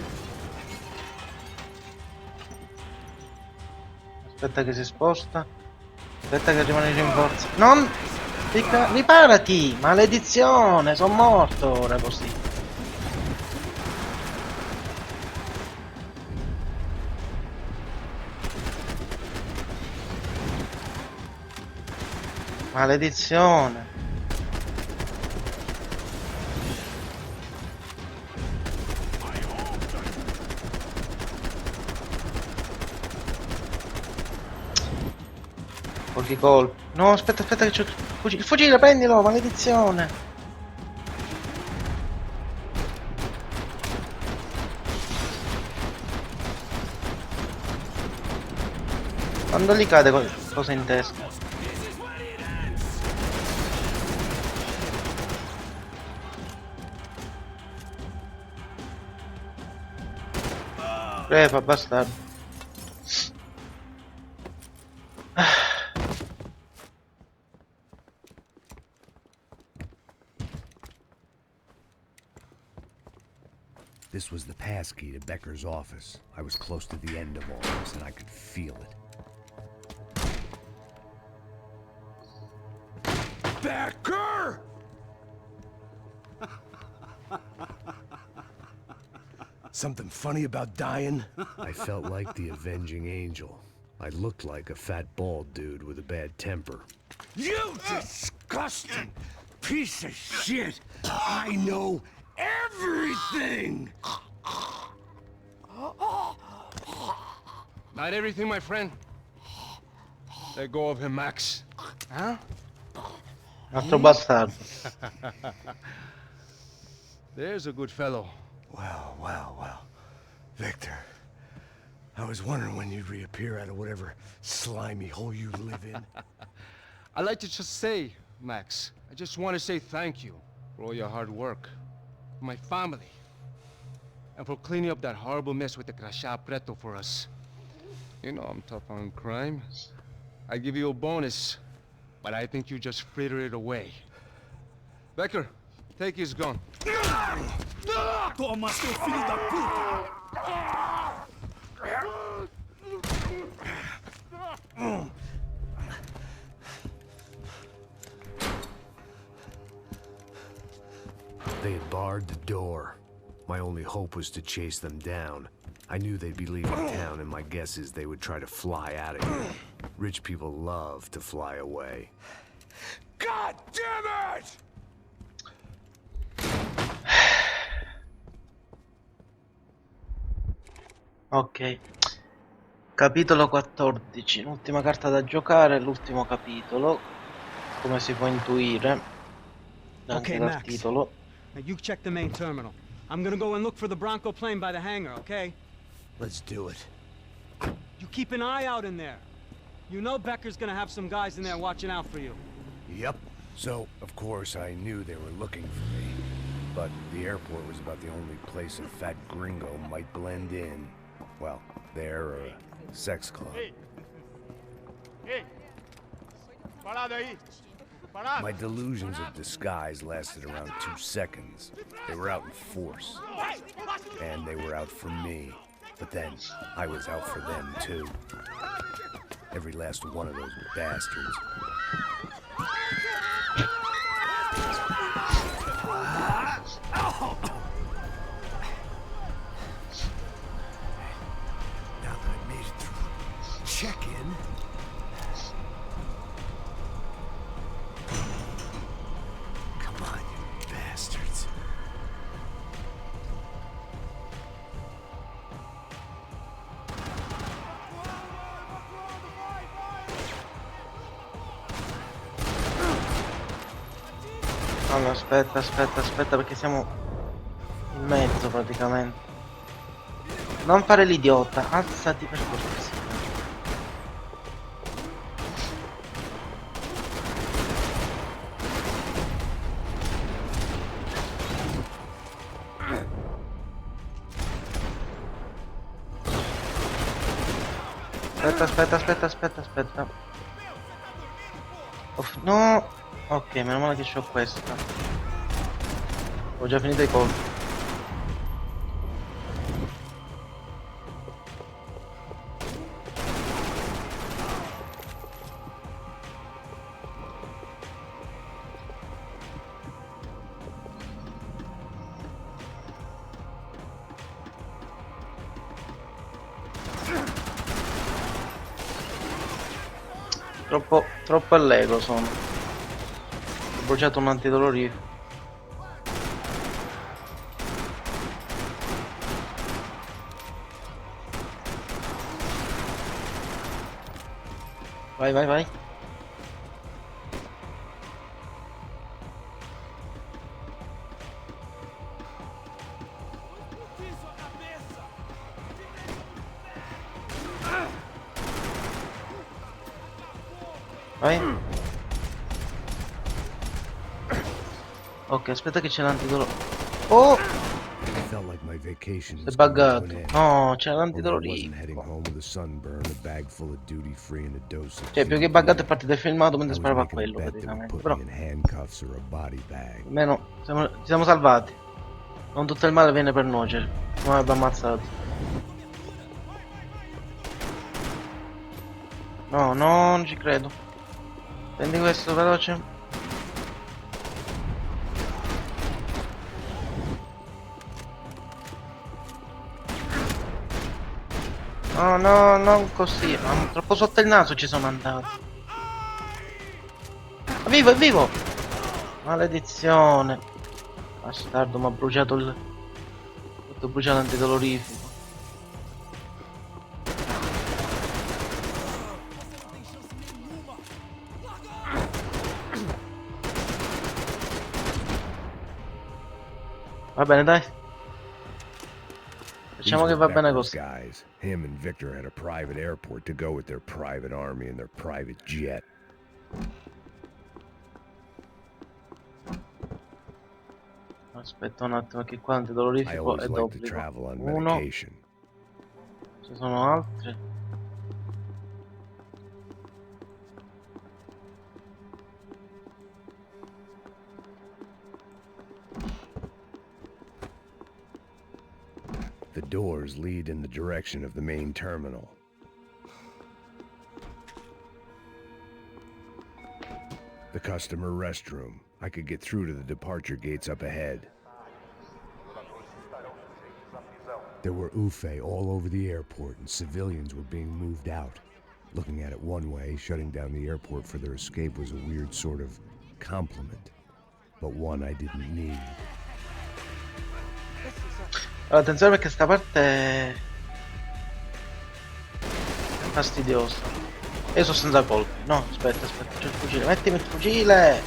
Aspetta che si sposta. Aspetta che arrivano i rinforzi. Non! Riparati! Maledizione! Sono morto ora così. Maledizione! Pochi colpi. No, aspetta che c'è il fucile, prendilo, maledizione! Quando gli cade qualcosa in testa? Crepa, bastardo.
This was the passkey to Becker's office. I was close to the end of all this, and I could feel it.
Becker! Something funny about dying?
I felt like the avenging angel. I looked like a fat bald dude with a bad temper.
You disgusting piece of shit! I know everything!
Not everything, my friend. Let go of him, Max. Huh?
Altro bastardo.
There's a good fellow.
Well. Victor, I was wondering when you'd reappear out of whatever slimy hole you live in.
I'd like to just say, Max, I just want to say thank you for all your hard work, for my family, and for cleaning up that horrible mess with the Crasha Preto for us. You know I'm tough on crime. I give you a bonus, but I think you just fritter it away. Becker, take his gun.
Toma, seu filho da puta!
They had barred the door. My only hope was to chase them down. I knew they'd be leaving town, and my guess is they would try to fly out of here. Rich people love to fly away.
God damn it!
Ok. Capitolo 14. L'ultima carta da giocare, l'ultimo capitolo. Come si può intuire anche
Okay,
dal
Max.
titolo.
Now you check the main terminal. I'm gonna go and look for the Bronco plane by the hangar, okay?
Let's do it.
You keep an eye out in there. You know Becker's gonna have some guys in there watching out for you.
Yep. So, of course, I knew they were looking for me. But the airport was about the only place a fat gringo might blend in. Well, there or a sex club.
Hey! Parado aí! Parado!
My delusions of disguise lasted around 2 seconds. They were out in force. And they were out for me. But then, I was out for them, too. Every last one of those bastards.
Now that I made it through check-in, come on, you bastards.
Allora, aspetta, perché siamo in mezzo praticamente. Non fare l'idiota, alzati per cortesia. Aspetta. Uff, no! Ok, meno male che c'ho questa. Ho già finito i colpi. Troppo allegro sono. Ho bruciato un antidolorifico. Vai. Vai. Ok, aspetta che c'è l'antidolorifico. Oh!
It felt like my vacation
Sei
was coming to an
buggato.
end.
No, c'è
Or if I wasn't heading
l'antidolorifico.
home with a sunburn, a bag full of duty free and a dose of
Cioè, più che
CBD.
buggato è parte del filmato
I
mentre
was
sparava a
making a
quello
bet that would
praticamente.
put
Però,
me in handcuffs or a body bag.
almeno ci siamo salvati. Non tutto il male viene per nuocere. Non abbiamo ammazzato. No, non ci credo. Prendi questo veloce. No, non così. Troppo sotto il naso ci sono andato. È vivo! Maledizione. Bastardo, mi ha bruciato il... Tutto bruciato l'antidolorifico. Va bene, dai.
These
Facciamo che
were
va bene
Becker's
così.
guys. Him and Victor had a private airport to go with their private army and their private jet.
Aspetta un attimo che qua
I
l'antidolorifico
always
è
like to
d'obbligo.
travel on
Uno,
medication.
ci sono altri.
The doors lead in the direction of the main terminal. The customer restroom. I could get through to the departure gates up ahead. There were UFE all over the airport and civilians were being moved out. Looking at it one way, shutting down the airport for their escape was a weird sort of compliment, but one I didn't need.
Allora, attenzione perché sta parte è fastidiosa. Io sono senza colpi. No, aspetta, c'è il fucile. Mettimi il fucile!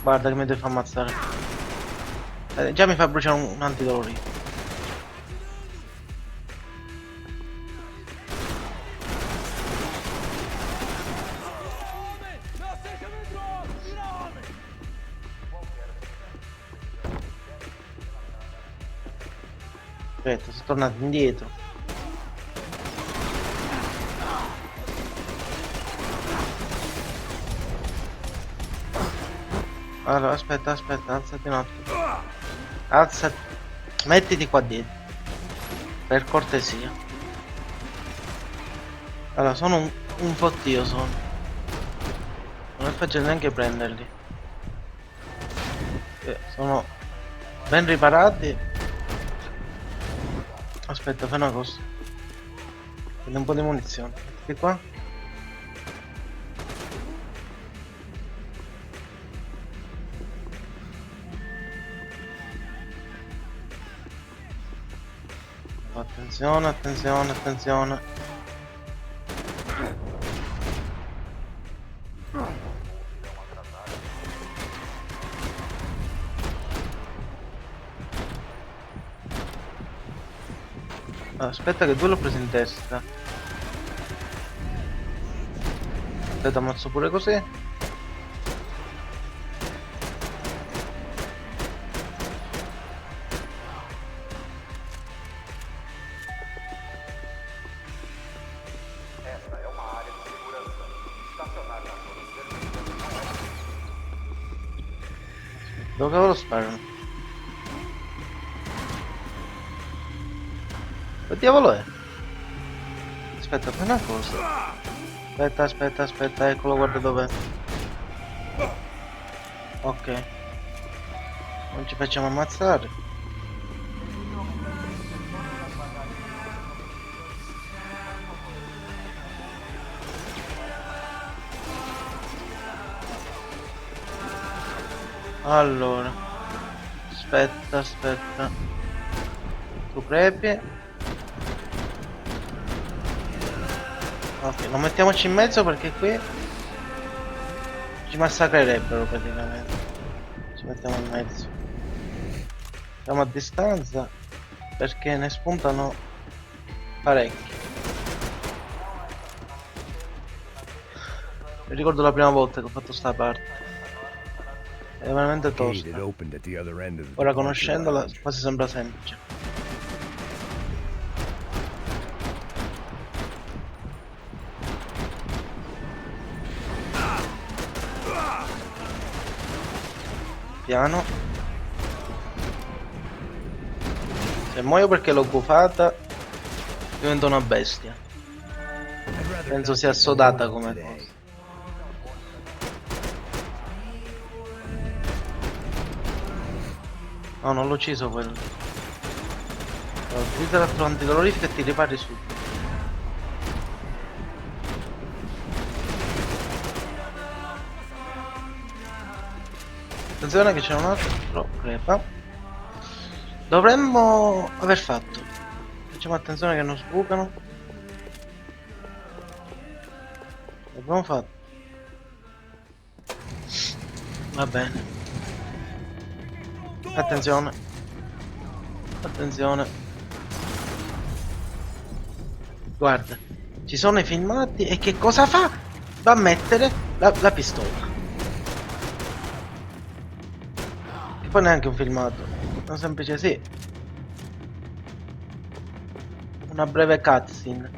Guarda che mi deve far ammazzare. Già mi fa bruciare un antidolorifico. Aspetta, sono tornato indietro. Allora, aspetta, alzati un attimo. Alzati. Mettiti qua dietro. Per cortesia. Allora, sono un fottio, sono. Non è facile neanche prenderli. Sono ben riparati. Aspetta, fai una cosa. Prendo un po' di munizioni. Mettiti qua. Attenzione. Aspetta che due l'ho preso in testa. Aspetta, ammazzo pure così. Dove cavolo sparano? Che diavolo è? Aspetta, fai una cosa. Aspetta, eccolo, guarda dov'è. Ok. Non ci facciamo ammazzare. Allora. Aspetta. Tu crepi. Ok, non mettiamoci in mezzo perché qui ci massacrerebbero praticamente. Ci mettiamo in mezzo. Siamo a distanza perché ne spuntano parecchi. Mi ricordo la prima volta che ho fatto sta parte. È veramente tosta. Ora conoscendola quasi sembra semplice. Piano. Se muoio perché l'ho buffata divento una bestia. Penso sia assodata come cosa. No, non l'ho ucciso quello. Utilizza l'altro antidolorifico e ti ripari subito. Attenzione che c'è un altro crepa. Dovremmo aver fatto. Facciamo attenzione che non sbucano. L'abbiamo fatto. Va bene. Attenzione. Guarda, ci sono i filmati e che cosa fa? Va a mettere la pistola. E poi neanche un filmato. Un semplice sì. Una breve cutscene.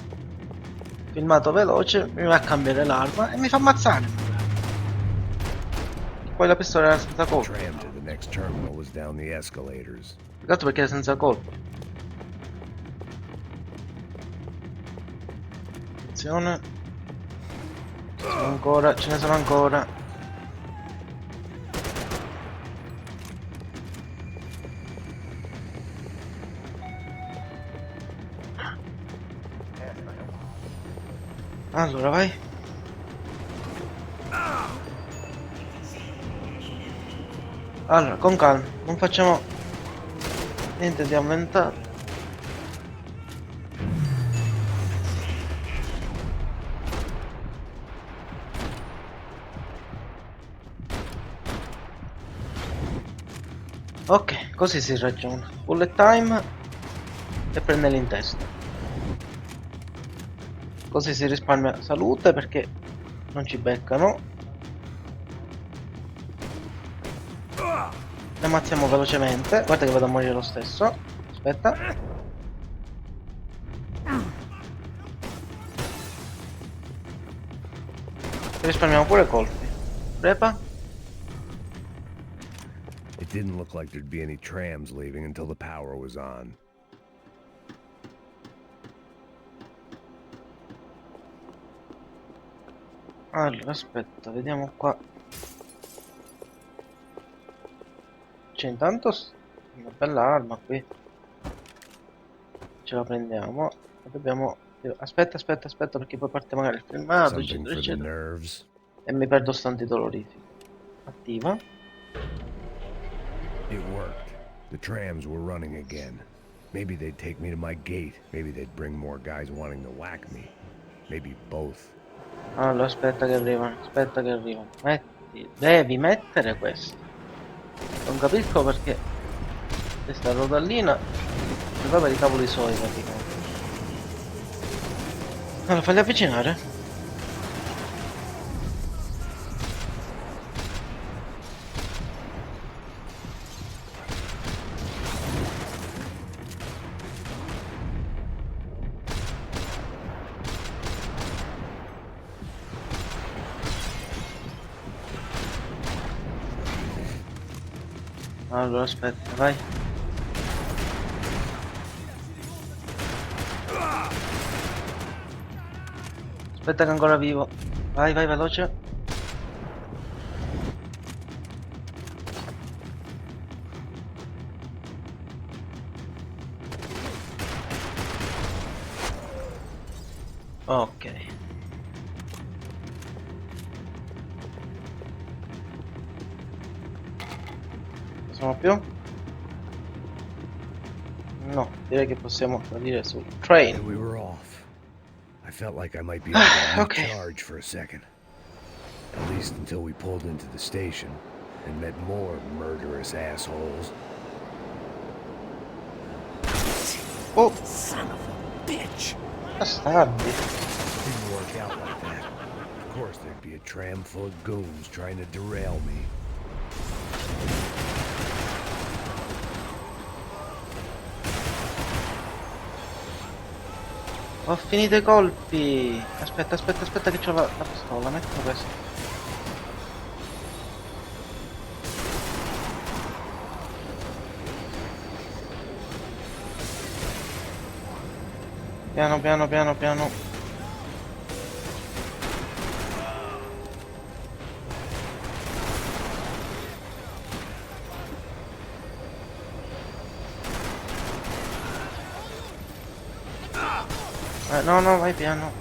Filmato veloce, mi va a cambiare l'arma e mi fa ammazzare. Poi la pistola era senza colpo. Peccato perché era senza colpo. Attenzione. Ce ne sono ancora. Allora vai. Allora, con calma, non facciamo niente di avventato. Ok, così si ragiona. Bullet time e prenderli in testa. Così si risparmia salute perché non ci beccano. Ne ammazziamo velocemente. Guarda che vado a morire lo stesso. Aspetta. Risparmiamo pure colpi. Prepa.
It didn't look like there'd be any trams leaving until the power was on.
Allora, aspetta, vediamo qua. C'è intanto una bella arma qui. Ce la prendiamo. E dobbiamo... Aspetta perché poi parte magari il filmato, eccetera. E mi perdo sto antidolorifico. Attiva.
It worked. The trams were running again. Maybe they'd take me to my gate. Maybe they'd bring more guys wanting to whack me. Maybe both.
Allora, aspetta che arrivano. Devi mettere questo. Non capisco perché questa rodallina si fa per i cavoli suoi praticamente. Allora, falli avvicinare. Allora, aspetta, vai. Aspetta che è ancora vivo. Vai, vai, veloce. Ok. Possiamo più? No, direi che possiamo salire sul
And
train.
we were off. I felt like I might be able to
Okay.
recharge for a second. At least until we pulled into the station and met more murderous assholes.
Oh,
Son of a bitch!
bastardi.
Didn't work out like that. Of course, there'd be a tram full of goons trying to derail me.
Ho finito i colpi. Aspetta, aspetta, aspetta che c'ho la pistola. Metto questo. Piano, piano, piano, piano. No, no, vai piano.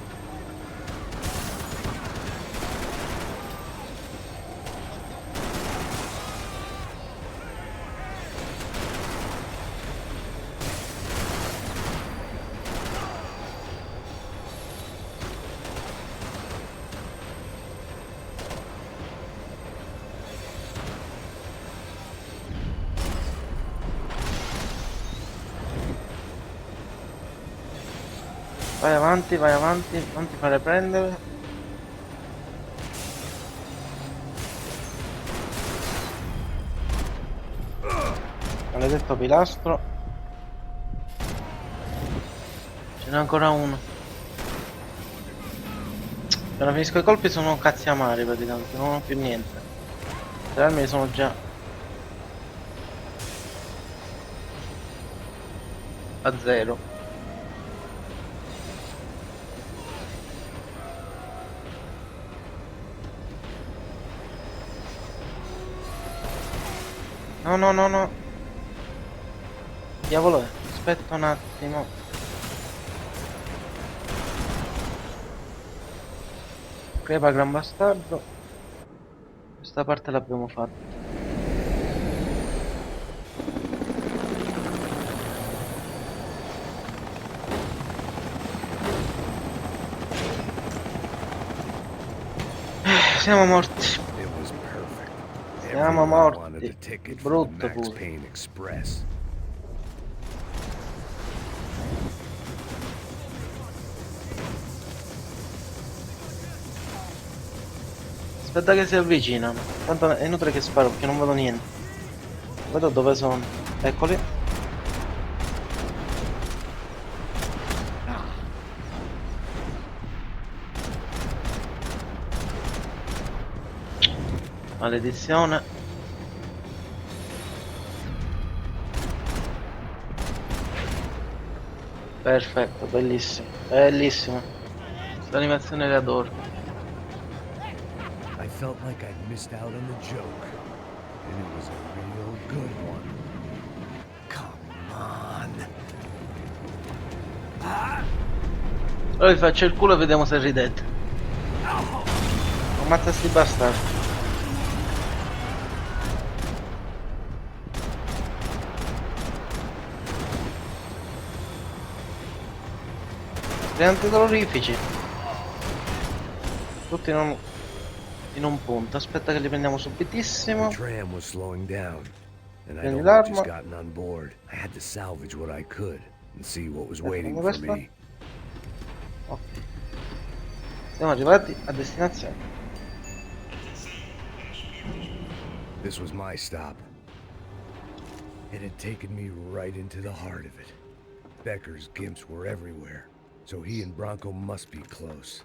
Vai avanti, non ti fare prendere. Maledetto pilastro. Ce n'è ancora uno. Appena finisco i colpi sono cazzi amari praticamente, non ho più niente. Le armi sono già a zero. No, no, no, no. Diavolo è. Aspetta un attimo. Crepa gran bastardo. Questa parte l'abbiamo fatta. Siamo morti.
It was perfect.
Siamo
Everyone
morti.
wanted a ticket for
Brutto
the Max
pure.
Payne Express.
Aspetta che si avvicinano. Tanto è inutile che sparo perché non vedo niente. Vedo dove sono. Eccoli. Maledizione. Perfetto, bellissimo. Bellissimo. Questa animazione le adoro.
I felt like I'd missed out on the joke. And it was a real good one. Come on.
Allora vi faccio il culo e vediamo se ridete. Ammazza sti bastardi. Gli antidolorifici. Tutti in un punto. Aspetta che li prendiamo subitissimo.
The tram was slowing down, and I'd
Prendi
only
l'arma.
just gotten on board. I had to salvage what I could and see what was waiting
Prendo
for
questa.
me.
Ok. Siamo arrivati a destinazione.
This was my stop. It had taken me right into the heart of it. Becker's gimps were everywhere, so he and Bronco must be close.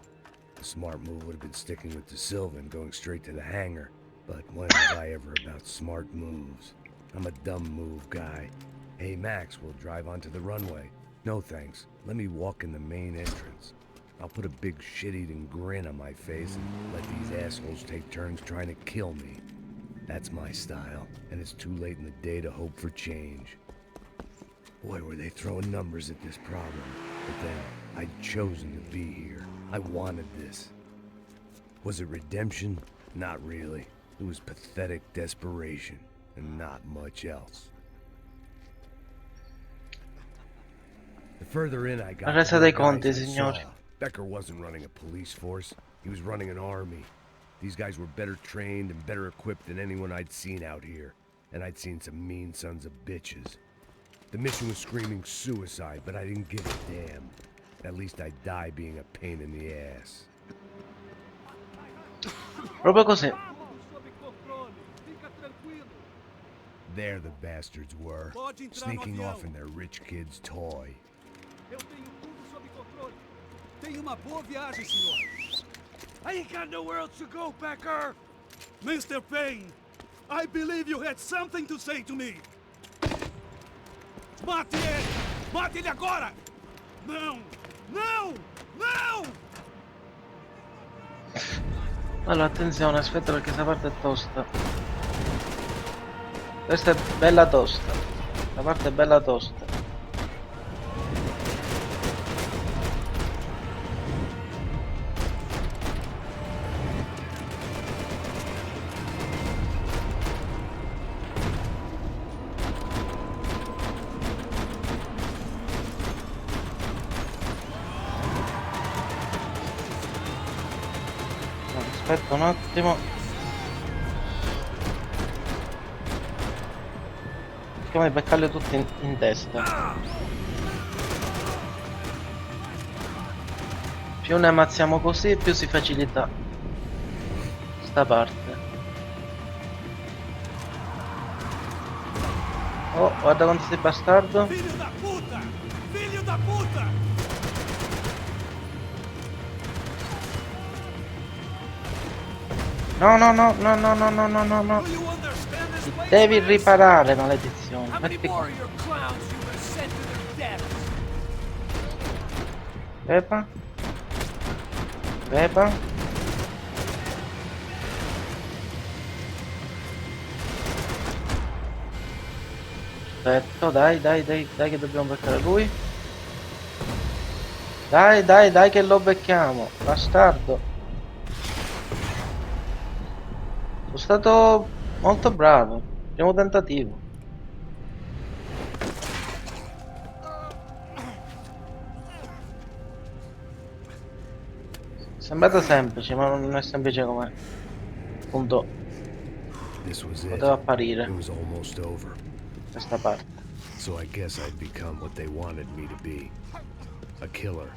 The smart move would have been sticking with De Silva and going straight to the hangar, but when was I ever about smart moves? I'm a dumb move guy. Hey Max, we'll drive onto the runway. No thanks, let me walk in the main entrance. I'll put a big shit-eating grin on my face and let these assholes take turns trying to kill me. That's my style, and it's too late in the day to hope for change. Boy, were they throwing numbers at this problem. But then, I'd chosen to be here. I wanted this. Was it redemption? Not really. It was pathetic desperation, and not much else. The further in I got,
Resa
the
dei
more
conti,
guys I
signore.
saw. Becker wasn't running a police force. He was running an army. These guys were better trained and better equipped than anyone I'd seen out here. And I'd seen some mean sons of bitches. The mission was screaming suicide, but I didn't give a damn. At least I'd die being a pain in the ass.
Proprio così.
There the bastards were, sneaking off in their rich kid's toy.
Eu tenho tudo sob controle. Tenha uma boa viagem, senhor.
I ain't got nowhere else to go, Becker!
Mr. Payne, I believe you had something to say to me. Mate ele! Mate ele agora! Não! Não! Não!
Allora, attenzione, aspetta perché questa parte è tosta. Questa è bella tosta. La parte è bella tosta. Aspetta un attimo. Cerchiamo di beccarli tutti in testa. Più ne ammazziamo così, più si facilita sta parte. Oh, guarda quanto sei bastardo.
Filho da puta! Filho da puta!
No, no, no, no, no, no, no, no, no, no.
Do you understand this place?
Devi riparare, maledizione.
How many
Metti
more
qua.
of your clowns you have sent to their death?
Pepa. Pepa. Perfetto, dai, dai, dai, dai che dobbiamo beccare lui. Dai, dai, dai che lo becchiamo. Bastardo. Sono stato molto bravo. Primo tentativo. Sembrata semplice, ma non è semplice come appunto
This was it.
poteva apparire
It was almost over.
questa parte.
So I guess I'd become what they wanted me to be. A killer.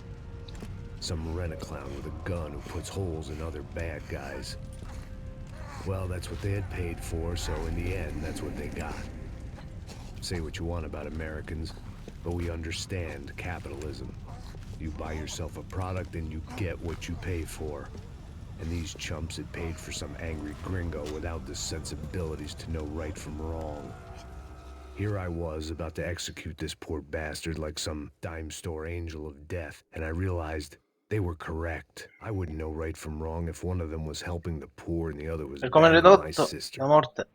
Some rent-a-clown with a gun who puts holes in other bad guys. Well, that's what they had paid for, so in the end, that's what they got. Say what you want about Americans, but we understand capitalism. You buy yourself a product and you get what you pay for. And these chumps had paid for some angry gringo without the sensibilities to know right from wrong. Here I was, about to execute this poor bastard like some dime store angel of death, and I realized they were correct. I wouldn't know right from wrong if one of them was helping the poor and the other was
Per come è
battering my
ridotto,
sister.
la morte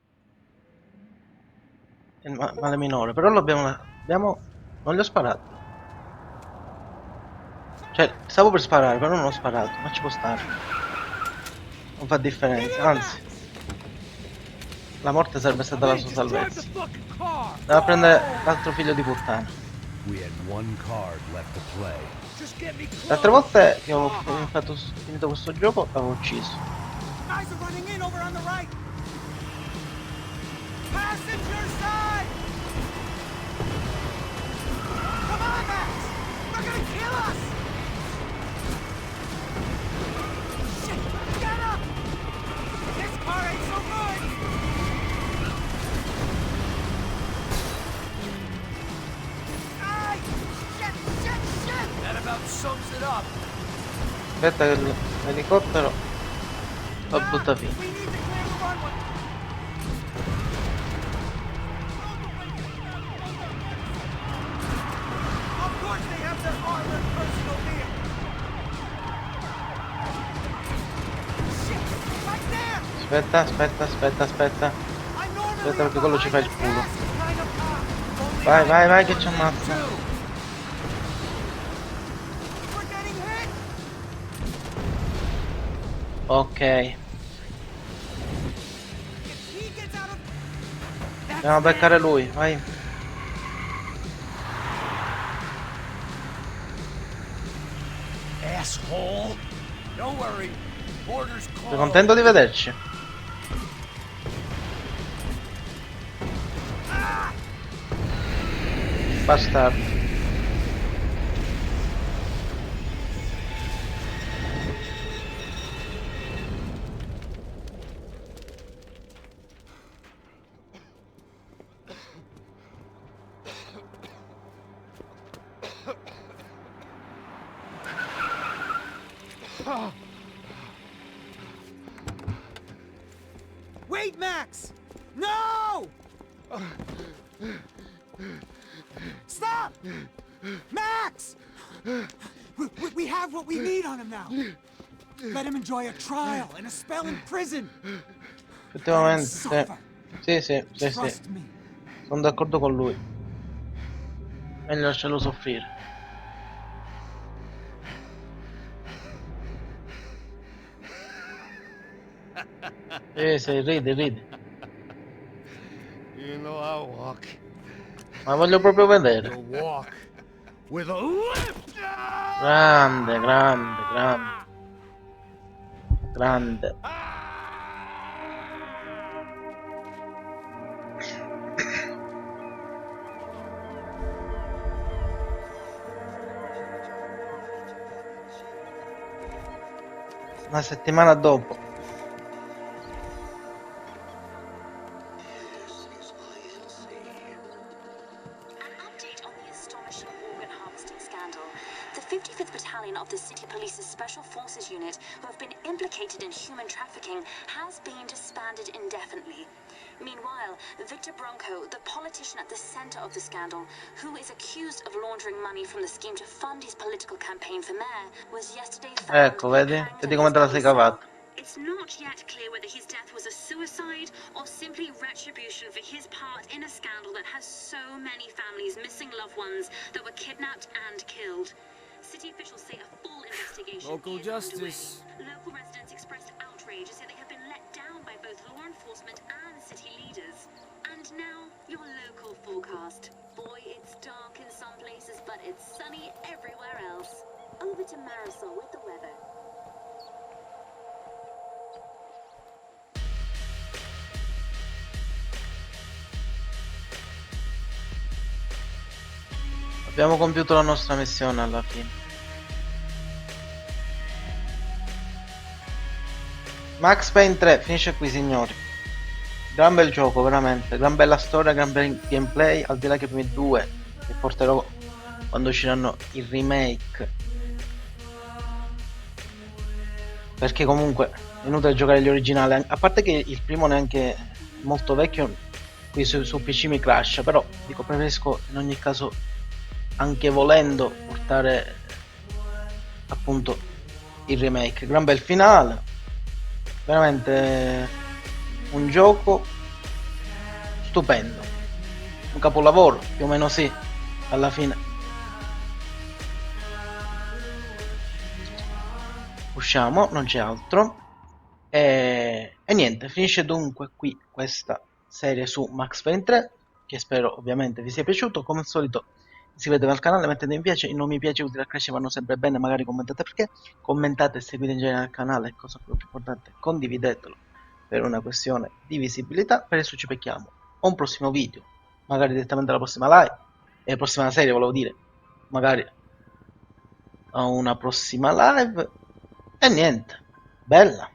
è il male minore, però non gli ho sparato. Cioè, stavo per sparare, però non ho sparato, ma ci può stare. Non fa differenza, anzi. La morte sarebbe stata la sua salvezza. Andava a prendere l'altro figlio di puttana.
We had one card left to play.
Le altre volte che ho finito questo gioco l'avevo ucciso.
Guys are running in over on the right. Passenger side. Come on, Max. They're gonna kill us.
sums it up.
Aspetta che l'elicottero lo butta via.
We need to clear the runway. Of course they have their armored personal vehicle. Shit, right there.
Aspetta.
I normally
Aspetta perché quello ci fa il culo.
kind of cop.
Vai che ci ammazza.
We're getting hit.
Ok.
If he gets out of
Andiamo a beccare lui, vai.
Asshole. Don't worry. Border's
Sei
closed.
contento di vederci? Bastardo.
Wait, Max! No! Stop! Max! We have what we need on him now. Let him enjoy a trial and a spell in prison.
Effettivamente,
Suffer.
sì.
Trust me.
Sono d'accordo con lui. Meglio lasciarlo soffrire. Sì, ridi.
You know I walk.
Ma voglio proprio vedere.
You walk with a lift.
Grande. Una settimana dopo.
The 55th Battalion of the City Police's Special Forces Unit, who have been implicated in human trafficking, has been disbanded indefinitely. Meanwhile, Victor Bronco, the politician at the center of the scandal, who is accused of laundering money from the scheme to fund his political campaign for mayor, was yesterday found
Ecco, vedi?
hanged
Vedi
in
come
his
te la sei
own cell.
cavata.
It's not yet clear whether his death was a suicide or simply retribution for his part in a scandal that has so many families missing loved ones that were kidnapped and killed. City officials say a full investigation
Local
is
justice.
underway. Local residents expressed outrage as they have been let down by both law enforcement and city leaders. And now, your local forecast. Boy, it's dark in some places, but it's sunny everywhere else. Over to Marisol with the weather.
Abbiamo compiuto la nostra missione alla fine. Max Payne 3 finisce qui, signori. Gran bel gioco, veramente. Gran bella storia, gran bel gameplay. Al di là che i primi due li porterò quando usciranno i remake. Perché comunque è inutile giocare gli originali. A parte che il primo neanche molto vecchio, qui su PC mi crash. Però dico, preferisco in ogni caso, anche volendo, portare appunto il remake. Gran bel finale, veramente un gioco stupendo, un capolavoro, più o meno sì, alla fine. Usciamo, non c'è altro, e niente, finisce dunque qui questa serie su Max Payne 3, che spero ovviamente vi sia piaciuto. Come al solito, iscrivetevi al canale, mettete mi piace, i non mi piace utili a crescere vanno sempre bene, magari commentate perché, commentate e seguite in genere il canale, e cosa più importante, condividetelo per una questione di visibilità. Per adesso ci becchiamo a un prossimo video, magari direttamente alla prossima live, e prossima serie volevo dire, magari a una prossima live, e niente, bella!